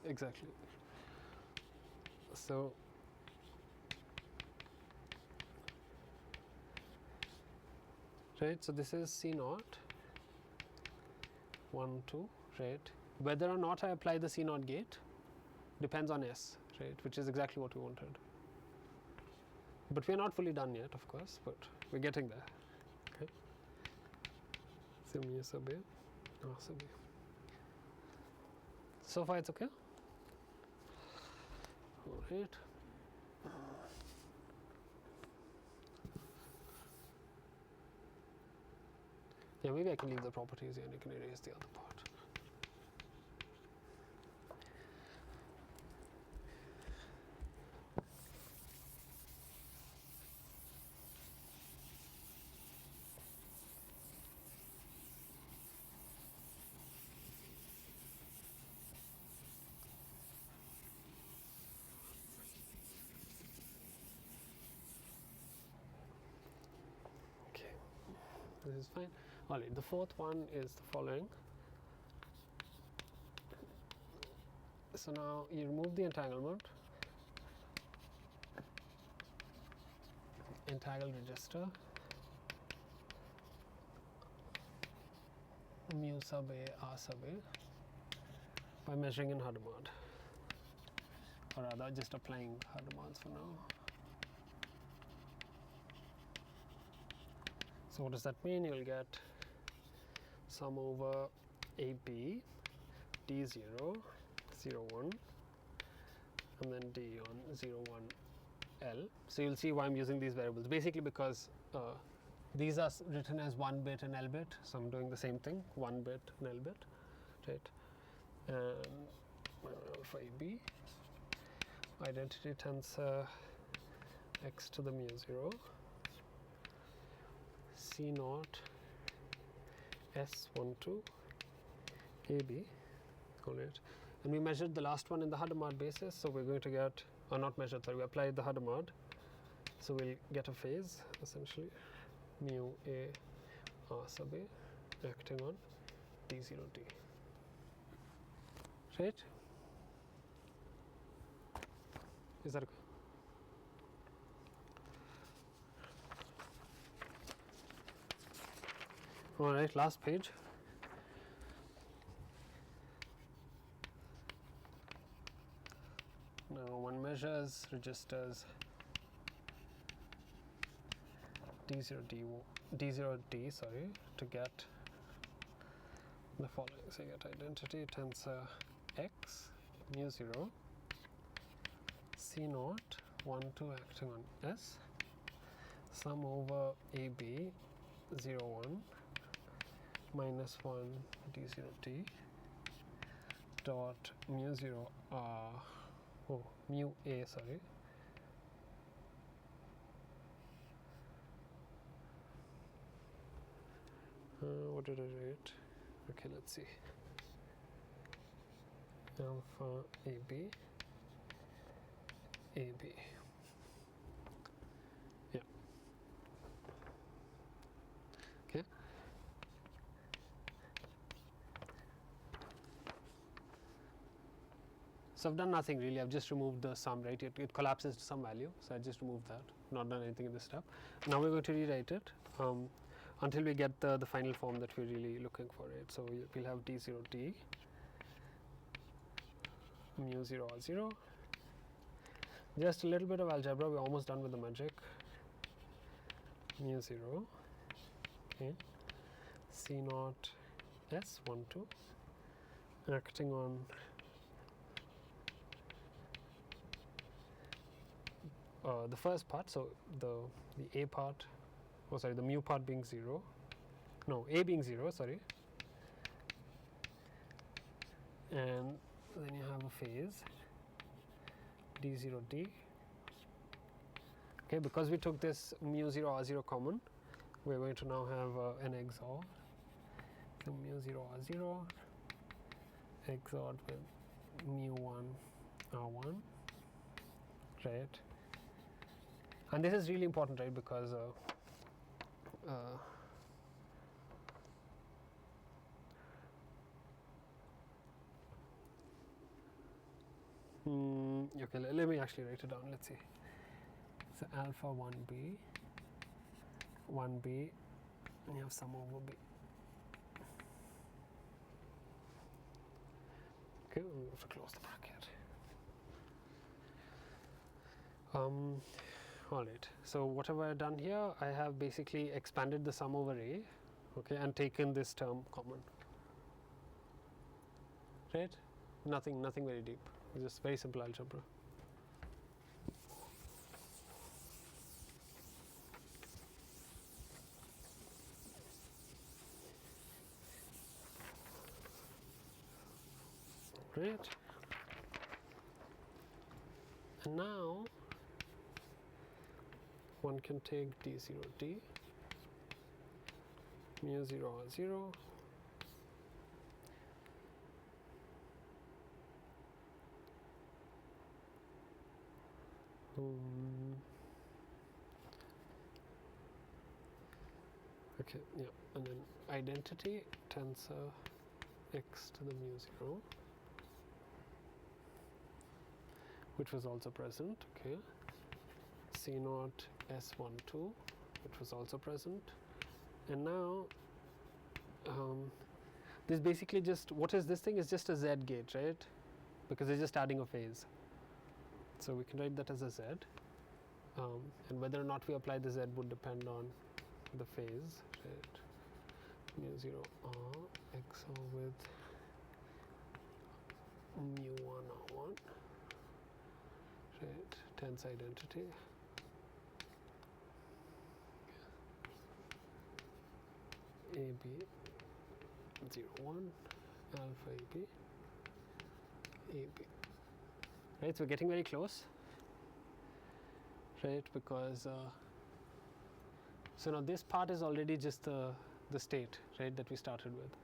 exactly. So right, so this is C naught 1 2, right. Whether or not I apply the C naught gate depends on S, right, which is exactly what we wanted. But we are not fully done yet, of course, but we're getting there. Okay. So mu sub A, R sub A. So far it's okay? All right. Yeah, maybe I can leave the properties here and you can erase the other part. This is fine. All right, the fourth one is the following. So now you remove the entanglement, entangled register, mu sub a, r sub a, by measuring in Hadamard, or rather just applying Hadamards for now. So what does that mean? You'll get sum over AB D0 0 1 and then D on 0 1 L. So you'll see why I'm using these variables, basically because these are written as 1 bit and L bit, so I'm doing the same thing, 1 bit and L bit, right? And for AB, identity tensor x to the mu 0, C naught S12 AB, all right. And we measured the last one in the Hadamard basis, so we're going to get, or not measured, sorry, we applied the Hadamard, so we'll get a phase essentially, mu a r sub a acting on D0D, right? Is that okay? All right, last page. Now one measures registers D0D, sorry, to get the following. So you get identity tensor x mu 0, C naught 1 2 acting on S, sum over AB 0 1 minus 1 D0D dot mu 0 mu a, sorry, what did I write? Okay, let's see. Alpha AB AB. Yeah. Okay. So I've done nothing really, I've just removed the sum, right? It collapses to some value, so I just removed that, not done anything in this step. Now we're going to rewrite it until we get the final form that we're really looking for, right? So we'll have D0D mu 0 r 0. Just a little bit of algebra, we're almost done with the magic. Mu 0, okay, C naught S 1 2 acting on the first part, so the A part, oh sorry, the mu part being 0, no, A being 0, sorry, and then you have a phase D0D. Okay, because we took this mu 0 r 0 common, we're going to now have an XOR. So mu 0 r 0 XORed with mu 1 r1, right? And this is really important, right? Because okay, let me actually write it down. Let's see. So alpha 1b, and you have sum over b. Okay, we have to close the bracket. All right. So what have I done here? I have basically expanded the sum over a, okay, and taken this term common. Right? Nothing very deep. Just very simple algebra. Right. And now one can take D0D mu 0 r 0 Okay, yeah, and then identity tensor x to the mu 0, which was also present. Okay, C naught S12, which was also present, and now this basically just, what is this thing? Is just a Z gate, right? Because it's just adding a phase. So we can write that as a Z, and whether or not we apply the Z would depend on the phase, right? Mu 0 R XOR with mu 1 R1, right? Tense identity. AB 0 1 alpha AB AB, right? So we're getting very close, right? Because so now this part is already just the state, right, that we started with.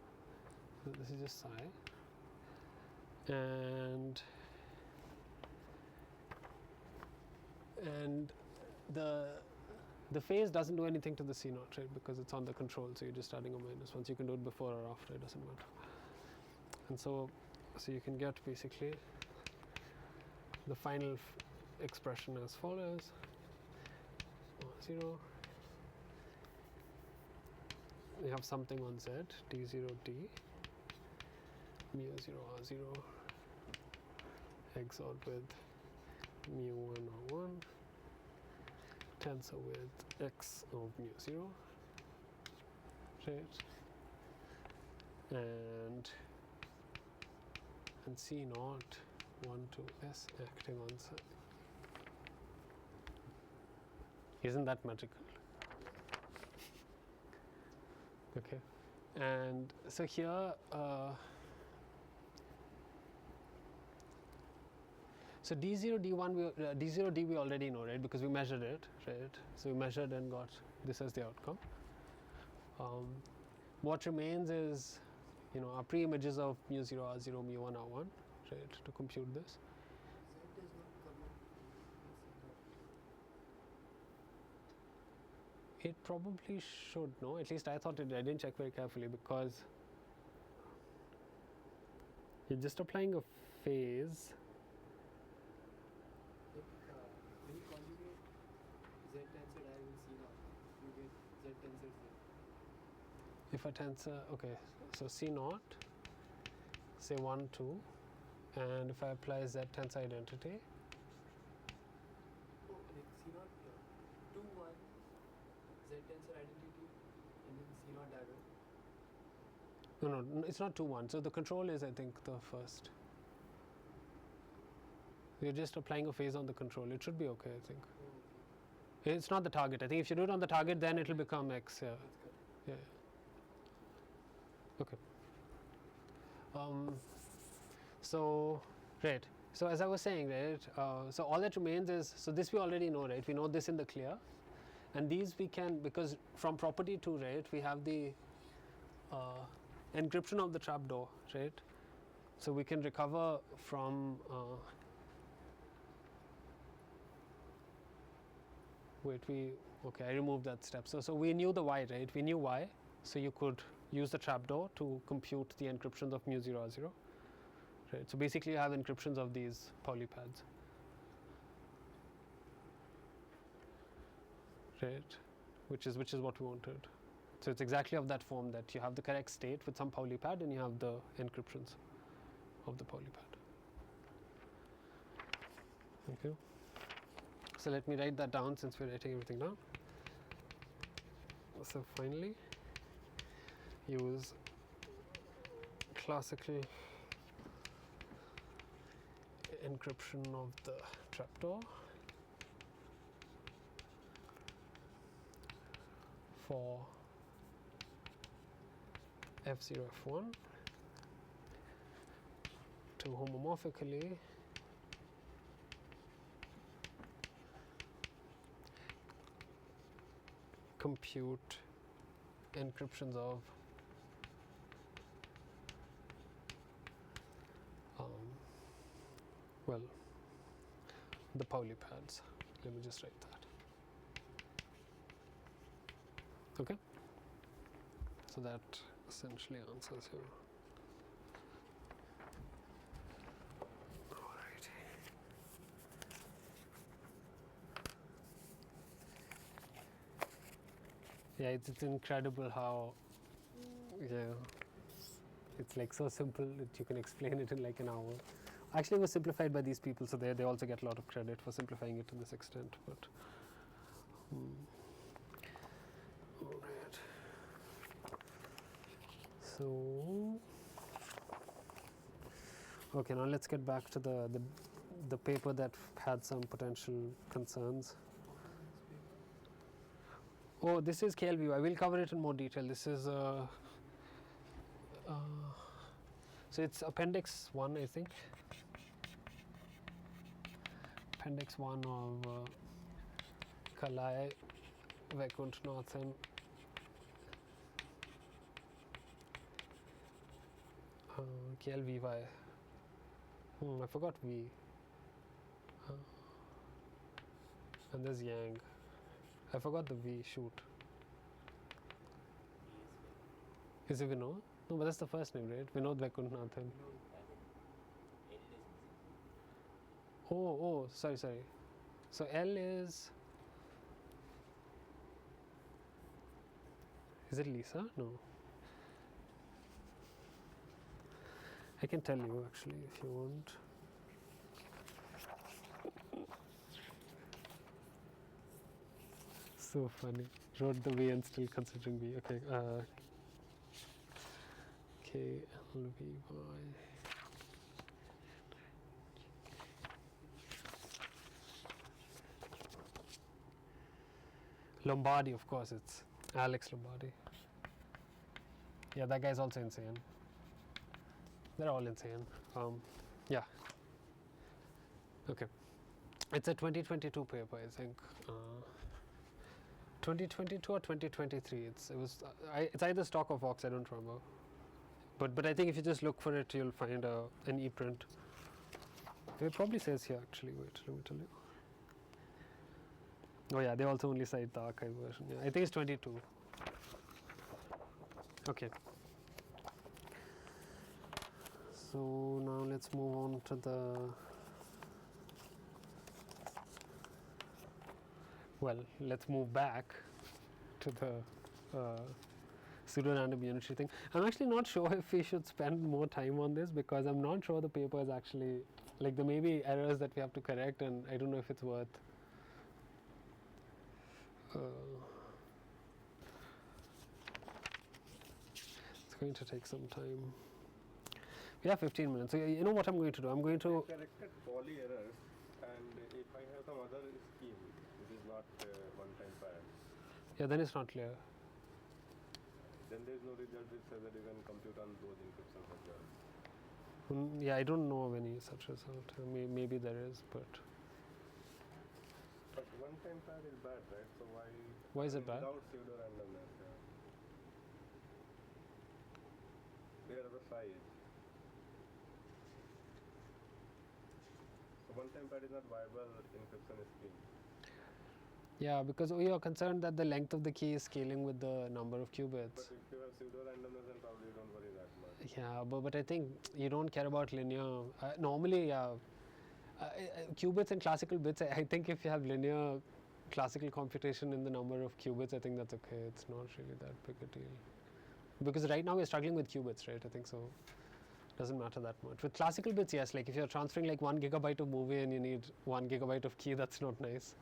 So this is just psi, and the phase doesn't do anything to the C naught, right, because it's on the control, so you're just adding a minus one. So you can do it before or after, it doesn't matter. And so you can get basically the final expression as follows: 0. We have something on Z, D0 D, mu 0 R0, XOR with mu 1 R1, tensor with x of mu 0, right? And C naught 1 to S acting on psi. Isn't that magical? Okay, and so here, so D0 D1 D0 D we already know, right, because we measured it, right? So we measured and got this as the outcome. What remains is, you know, our pre-images of mu 0 R0, mu 1 R1, right, to compute this. Z does not come up in C naught. It probably should, no? At least I thought it did. I didn't check very carefully because you're just applying a phase. Like, when you conjugate Z tensor I in C naught, you get Z tensor Z. If a tensor, okay, so C naught, say 1, 2, and if I apply Z tensor identity, Oh, like C naught 2 1 Z tensor identity and then C naught dagger. no, it's not 2, 1. So the control is, I think, the first. You're just applying a phase on the control. It should be okay, I think. Oh, okay. It's not the target. I think if you do it on the target, then it will become X. Yeah. That's good. Yeah. Okay. So, right. So as I was saying, right. So all that remains is, so this we already know, right. We know this in the clear, and these we can, because from property 2, right, we have the encryption of the trapdoor, right. So we can recover from. Okay, I removed that step. So we knew the Y, right? We knew Y, so you could use the trapdoor to compute the encryptions of mu 0 R0, right? So basically, you have encryptions of these Pauli pads, right? Which is what we wanted. So it's exactly of that form, that you have the correct state with some Pauli pad, and you have the encryptions of the Pauli pad. Okay. So let me write that down, since we're writing everything down. So finally, use classical encryption of the trapdoor for F0 F1 to homomorphically compute encryptions of well, the Pauli pads. Let me just write that. Okay. So that essentially answers your. Yeah, it's incredible how, it's like so simple that you can explain it in like an hour. Actually, it was simplified by these people, so they also get a lot of credit for simplifying it to this extent. But all right. So okay, now let's get back to the paper that had some potential concerns. Oh, this is KLVY. We'll cover it in more detail. This is so it's Appendix 1, I think. Appendix 1 of Kalai, Vaikunthanathan, KLVY. I forgot V. And there's Yang. I forgot the V, shoot. Is it Vinod? No, but that's the first name, right? Vinod Vaikunthanathan. Oh, sorry. So L is it Lisa? No. I can tell you actually if you want. So funny. Wrote the V and still considering V. Okay. KLVY. Lombardi, of course, it's Alex Lombardi. Yeah, that guy's also insane. They're all insane. Yeah. Okay. It's a 2022 paper, I think. 2022 or 2023. It's either stock or Vox. I don't remember. But I think if you just look for it, you'll find an e-print. It probably says here actually. Wait, let me tell you. Oh yeah, they also only cite the archive version. Yeah, I think it's 22. Okay. So now let's move on to the. Well, let's move back to the pseudorandom unitary thing. I'm actually not sure if we should spend more time on this because I'm not sure the paper is actually, like there may be errors that we have to correct and I don't know if it's worth. It's going to take some time. We have 15 minutes. So you know what I'm going to do? I'm going to. I corrected poly errors, and if I have some other scheme, which is not one-time pad. Yeah, then it's not clear. Then there is no result which says that you can compute on those encryptions as well. Yeah, I don't know of any such result. Maybe there is, but. But one-time pad is bad, right? So why? Why is it bad? Without pseudo-randomness. There are the size. So one-time pad is not viable encryption scheme. Yeah, because you're concerned that the length of the key is scaling with the number of qubits. But if you have pseudo-randomness, then probably you don't worry that much. Yeah, but I think you don't care about linear. Normally, qubits and classical bits, I think if you have linear classical computation in the number of qubits, I think that's okay. It's not really that big a deal. Because right now we're struggling with qubits, right? I think so. Doesn't matter that much. With classical bits, yes, like if you're transferring like 1 gigabyte of movie and you need 1 gigabyte of key, that's not nice.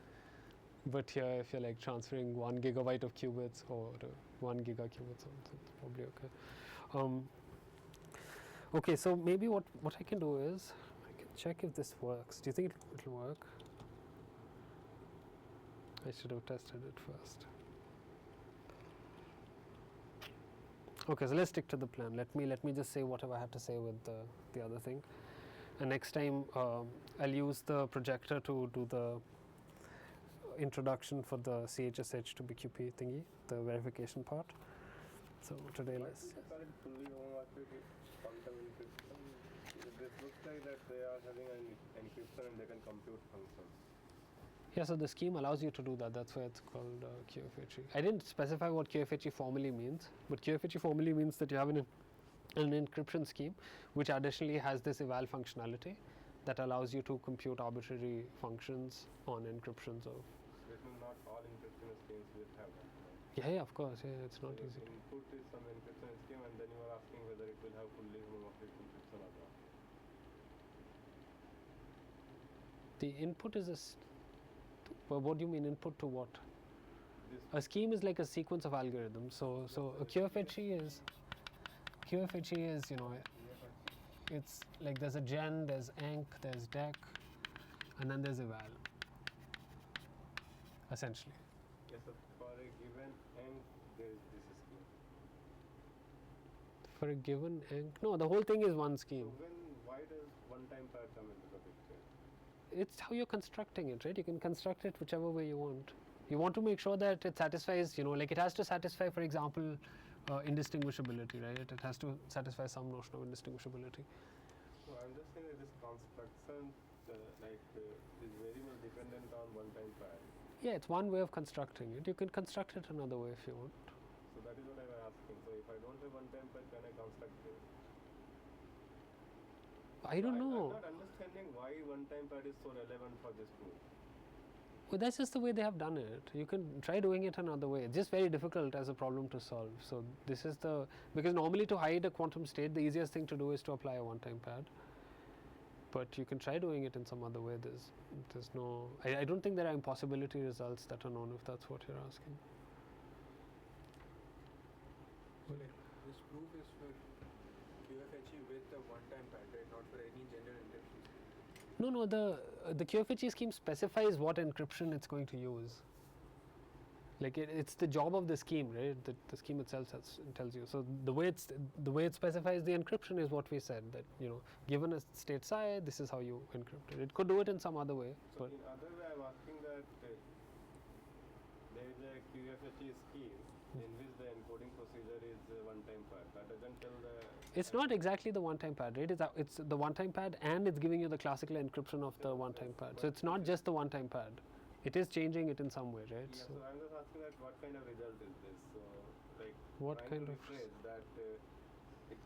But here, if you're like transferring 1 gigabyte of qubits or 1 gigaqubits, it's probably okay. Okay, so maybe what I can do is I can check if this works. Do you think it'll work? I should have tested it first. Okay, so let's stick to the plan. Let me just say whatever I have to say with the other thing. And next time I'll use the projector to do the introduction for the CHSH to BQP thingy, the verification part. So today let's. Fully homomorphic quantum encryption. This looks like that they are having an encryption and they can compute functions. Yeah, so the scheme allows you to do that. That's why it's called QFHE. I didn't specify what QFHE formally means, but QFHE formally means that you have an encryption scheme which additionally has this eval functionality that allows you to compute arbitrary functions on encryptions of. That means not all encryption schemes will have that. Right? Yeah, of course. Yeah, it's not So easy. input is some encryption scheme, and then you are asking whether it will have fully homomorphic encryption or not. The input is well, what do you mean input to what? This A scheme is like a sequence of algorithms. So a QFHE is you know, it's like there's a gen, there's enc, there's dec, and then there's eval. Essentially. yes, so for a given end, there is this scheme. For a given enc, no, the whole thing is one scheme. So why does one-time pad come into the picture? It's how you're constructing it, right? You can construct it whichever way you want. You want to make sure that it satisfies, you know, like it has to satisfy, for example, indistinguishability, right? It has to satisfy some notion of indistinguishability. So I'm just saying that this construction is very much dependent on one-time pad. Yeah, it's one way of constructing it. You can construct it another way if you want. So that is what I was asking. So if I don't have one-time pad, can I construct this? I don't know. I'm not understanding why one-time pad is so relevant for this proof. Well, that's just the way they have done it. You can try doing it another way. It's just very difficult as a problem to solve. So this is because normally to hide a quantum state, the easiest thing to do is to apply a one-time pad. But you can try doing it in some other way. There's no. I don't think there are impossibility results that are known if that's what you're asking. So like this proof is for QFHE with the one-time pad, right? Not for any general encryption scheme. No, the QFHE scheme specifies what encryption it's going to use. Like it's the job of the scheme, right? The scheme itself tells you. So the way it specifies the encryption is what we said, that you know, given a state psi, this is how you encrypt it. It could do it in some other way. So But in other way, I'm asking that there is a QFHE scheme in which the encoding procedure is one-time pad. That doesn't tell the. it's not exactly the one-time pad, right? It's the one-time pad and it's giving you the classical encryption of the one-time pad. So it's not just the one-time pad. It is changing it in some way, right? Yeah, So so I'm just asking that what kind of result is this? So like What trying kind to of rephrase that it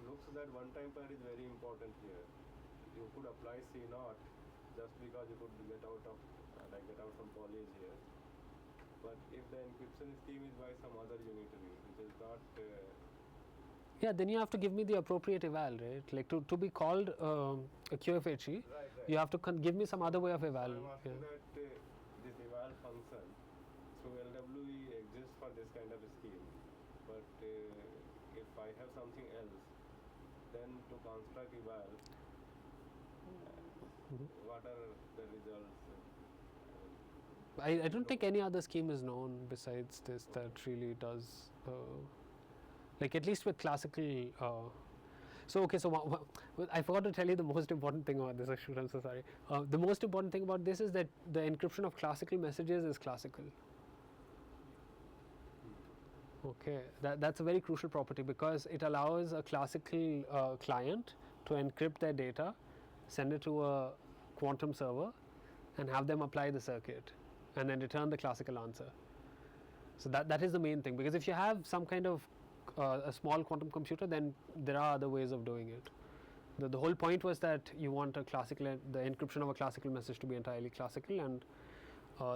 looks that one-time pad is very important here. You could apply C naught just because you could get out some polys here. But if the encryption scheme is by some other unitary, which is not yeah, then you have to give me the appropriate eval, right? Like to be called a QFHE, right. you have to give me some other way of eval. I'm asking Yeah. that this eval function through LWE exists for this kind of a scheme, but if I have something else, then to construct eval, what are the results? I don't think any other scheme is known besides this that really does, like at least with classical. So okay, so I forgot to tell you the most important thing about this. Actually, I'm so sorry. The most important thing about this is that the encryption of classical messages is classical. Okay, that's a very crucial property because it allows a classical client to encrypt their data, send it to a quantum server, and have them apply the circuit, and then return the classical answer. So that is the main thing, because if you have some kind of a small quantum computer, then there are other ways of doing it. The whole point was that you want the encryption of a classical message to be entirely classical, and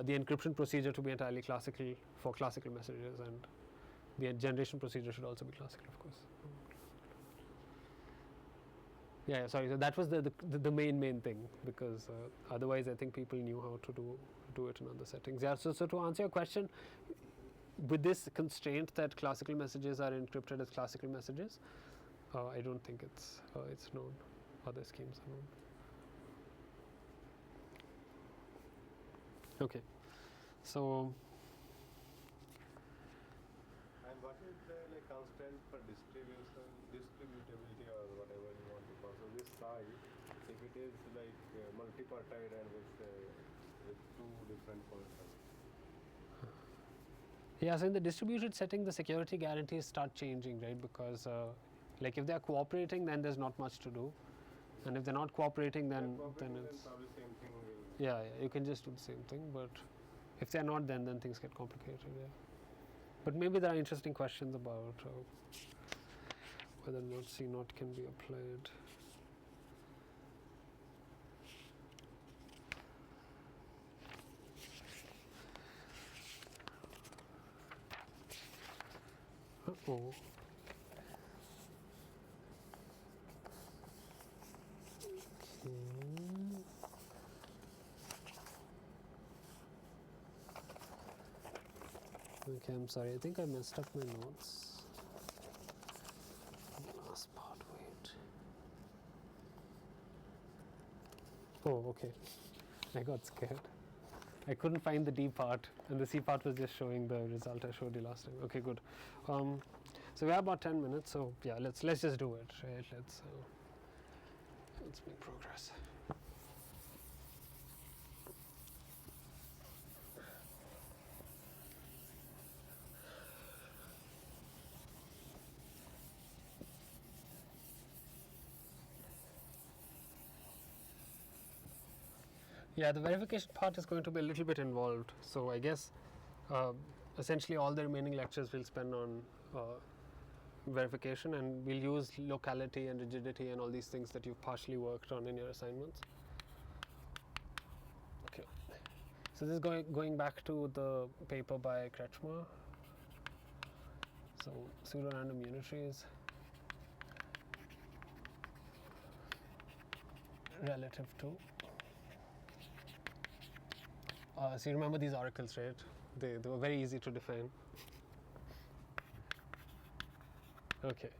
the encryption procedure to be entirely classical for classical messages, and the generation procedure should also be classical, of course. Yeah, sorry. So that was the main thing, because otherwise I think people knew how to do it in other settings. Yeah. So to answer your question, with this constraint that classical messages are encrypted as classical messages, I don't think it's known. Other schemes are known. Okay. So. And what is the constraint for distributability or whatever you want to call? So this psi, if it is multipartite and with two different points. Yeah, so in the distributed setting, the security guarantees start changing, right? Because like if they are cooperating, then there's not much to do, and if they're not cooperating, then it's probably same thing will. yeah, you can just do the same thing. But If they're not, then things get complicated. Yeah. But maybe there are interesting questions about whether or not C naught can be applied. Uh-oh. Okay, I'm sorry. I think I messed up my notes. Last part, wait. Oh, okay. I got scared. I couldn't find the D part, and the C part was just showing the result I showed you last time. Okay, good. So we have about 10 minutes. So yeah, let's just do it, right? Let's make progress. Yeah, the verification part is going to be a little bit involved. So I guess essentially all the remaining lectures we'll spend on verification, and we'll use locality and rigidity and all these things that you've partially worked on in your assignments. Okay. So this is going back to the paper by Kretschmer. So pseudorandom unitaries relative to. So you remember these oracles, right? They were very easy to define. Okay.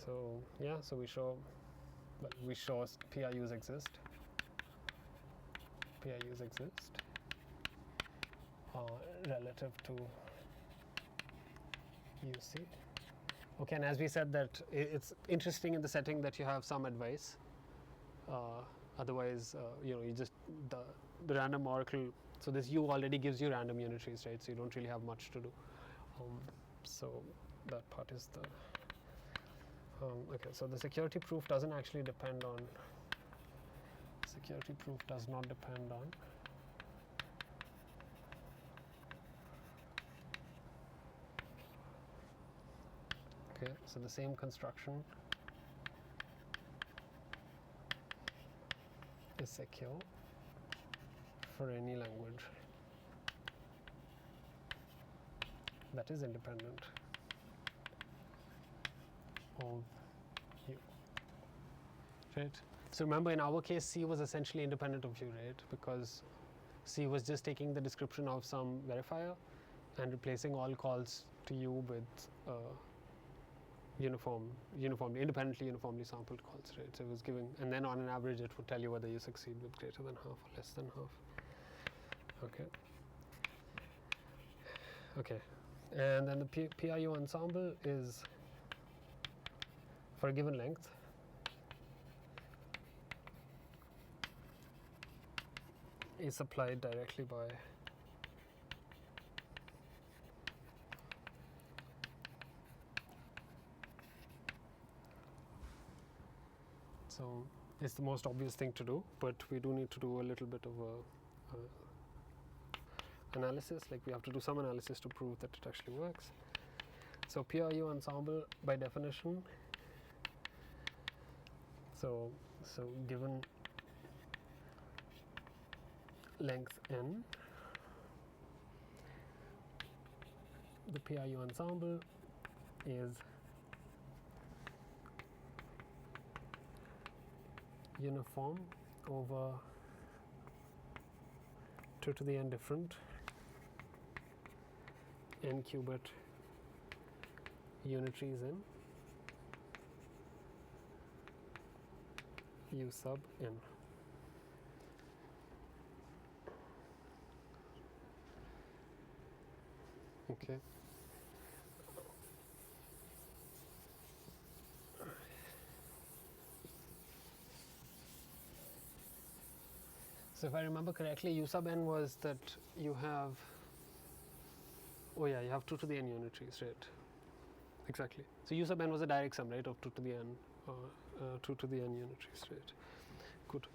So yeah, so we show PIUs exist. PIUs exist relative to UC. Okay, and as we said that it's interesting in the setting that you have some advice. Otherwise, you just the random oracle. So this U already gives you random unitaries, right? So you don't really have much to do. So that part is the okay. So the security proof doesn't actually depend on. Security proof does not depend on. Okay, so the same construction is secure for any language that is independent of U. Right? So remember, in our case, C was essentially independent of U, right? Because C was just taking the description of some verifier and replacing all calls to U with independently uniformly sampled calls, right? So it was giving, and then on an average, it would tell you whether you succeed with greater than half or less than half. Okay. Okay, and then the PIU ensemble is for a given length. Is supplied directly by so it's the most obvious thing to do, but we do need to do a little bit of a analysis, like we have to do some analysis to prove that it actually works. So PIU ensemble by definition, so given length n, the PIU ensemble is uniform over 2 to the n different n qubit unitaries in U sub n. Okay. So if I remember correctly, U sub n was that you have, you have 2 to the n unitaries, right? Exactly. So U sub n was a direct sum, right, of 2 to the n, 2 to the n unitaries, right? Good.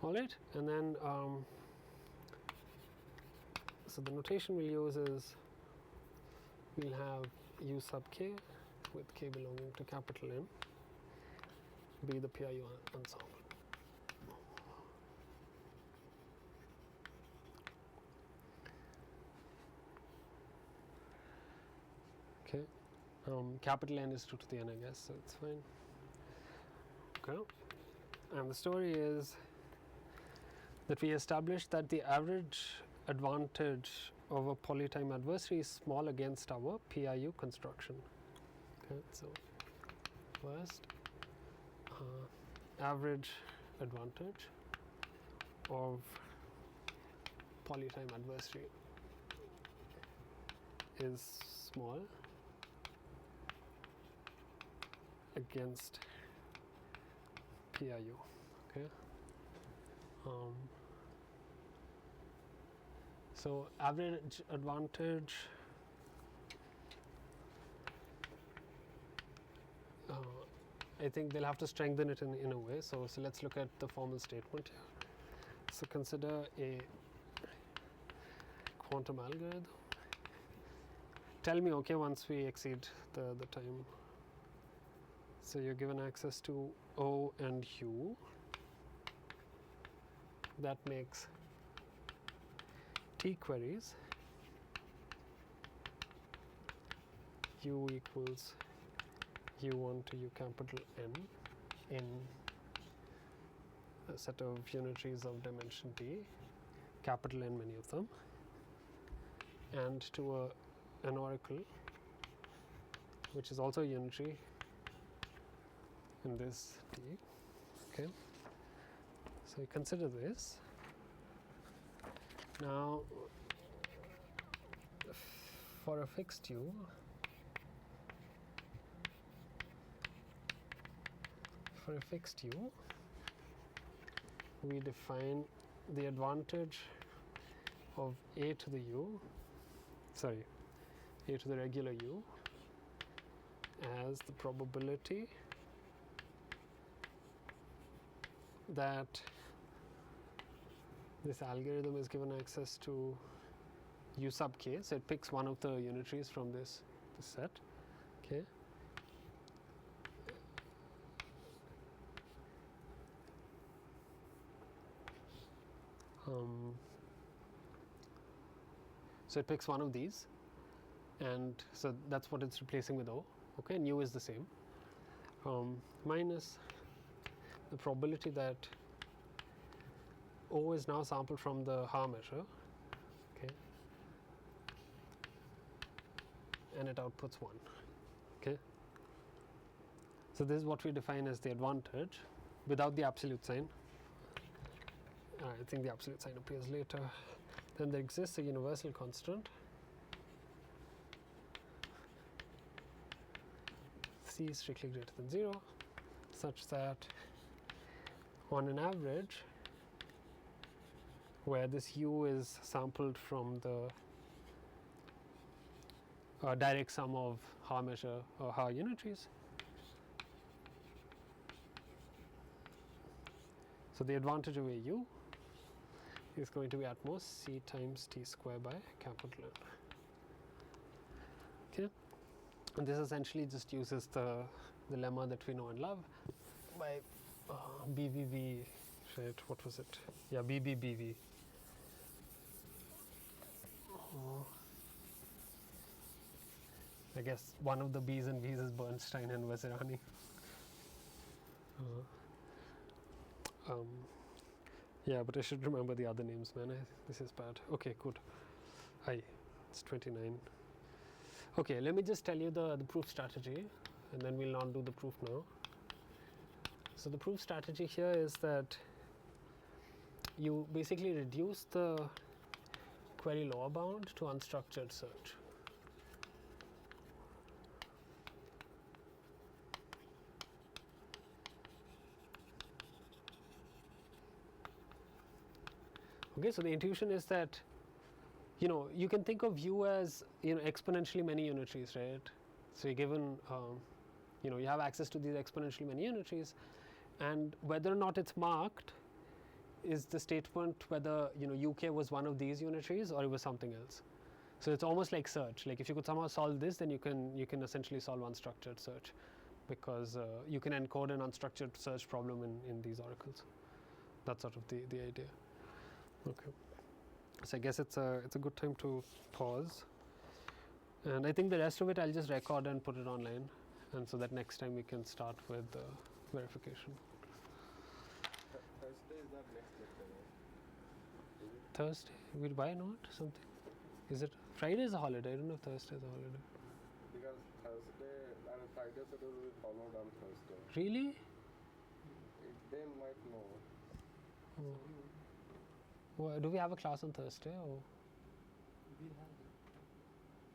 All right, and then so the notation we'll use is we'll have u sub k with k belonging to capital N be the PIU ensemble. Okay, capital N is 2 to the n, I guess, so it's fine. Okay, and the story is that we established that the average advantage of a polytime adversary is small against our PIU construction. Okay, so first, average advantage of polytime adversary is small against PIU. Okay. So average advantage I think they'll have to strengthen it in a way. So let's look at the formal statement here. So consider a quantum algorithm. Tell me, okay, once we exceed the time. So you're given access to O and U. That makes T queries. U equals U1 to U capital N in a set of unitaries of dimension T, capital N many of them, and to an oracle which is also unitary in this T. Okay. So you consider this. Now for a fixed U, we define the advantage of A to the U, A to the regular U as the probability that this algorithm is given access to U sub k, so it picks one of the unitaries from this set. Okay. So it picks one of these, and so that's what it's replacing with O. Okay, and U is the same, minus the probability that O is now sampled from the Haar measure. Okay, and it outputs 1. Okay, so this is what we define as the advantage without the absolute sign. I think the absolute sign appears later. Then there exists a universal constant C is strictly greater than 0, such that on an average, where this U is sampled from the direct sum of Haar measure or Haar unitaries, so the advantage of a U is going to be at most C times T square by capital N. Okay, and this essentially just uses the lemma that we know and love by BVV, right? What was it? Yeah, BBBV. I guess one of the B's and V's is Bernstein and Vazirani. Yeah, but I should remember the other names, man. This is bad. Okay, good. It's 29. Okay, let me just tell you the proof strategy, and then we'll not do the proof now. So the proof strategy here is that you basically reduce the query lower bound to unstructured search. Okay, so the intuition is that, you can think of U as, exponentially many unitaries, right? So you're given, you have access to these exponentially many unitaries, and whether or not it's marked is the statement whether UK was one of these unitaries or it was something else. So it's almost like search. Like if you could somehow solve this, then you can essentially solve unstructured search, because you can encode an unstructured search problem in these oracles. That's sort of the idea. Okay. So I guess it's a good time to pause. And I think the rest of it I'll just record and put it online, and so that next time we can start with verification. Thursday is not next lecture, right? Thursday? Why not? Something? Is it Friday is a holiday? I don't know if Thursday is a holiday. Because Thursday and Friday schedule will be followed on Thursday. Really? They might know. Oh. Well, do we have a class on Thursday, or We have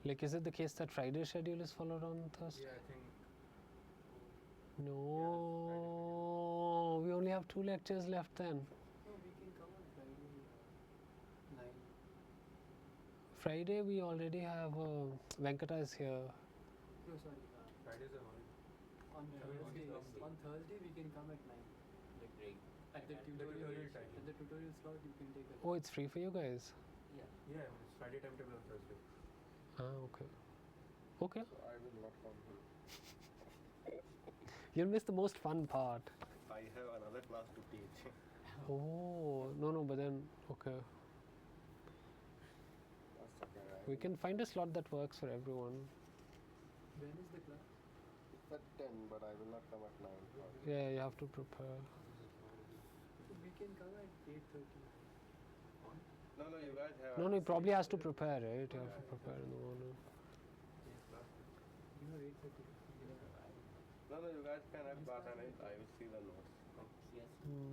like is it the case that Friday schedule is followed on Thursday? Yeah, I think. No, we only have 2 lectures left then. no, we can come on Friday 9. Friday we already have Venkata is here. No, sorry. Friday's a holiday. On Thursday we can come at 9. Like break. At the tutorial time. At the tutorial slot you can take a. Oh, it's free for you guys. Yeah. Yeah, it's Friday timetable on Thursday. Ah, okay. Okay. So I will not come here. You'll miss the most fun part. I have another class to teach. Oh, no, but then, okay. That's okay. We can find a slot that works for everyone. When is the class? It's at 10, but I will not come at 9. Yeah, you have to prepare. We can come at 8:30. No, you guys have. No, he probably has to prepare, right? You have to prepare in the morning. You have 8:30. No, you guys can have class and I will see the notes. Yes. Hmm.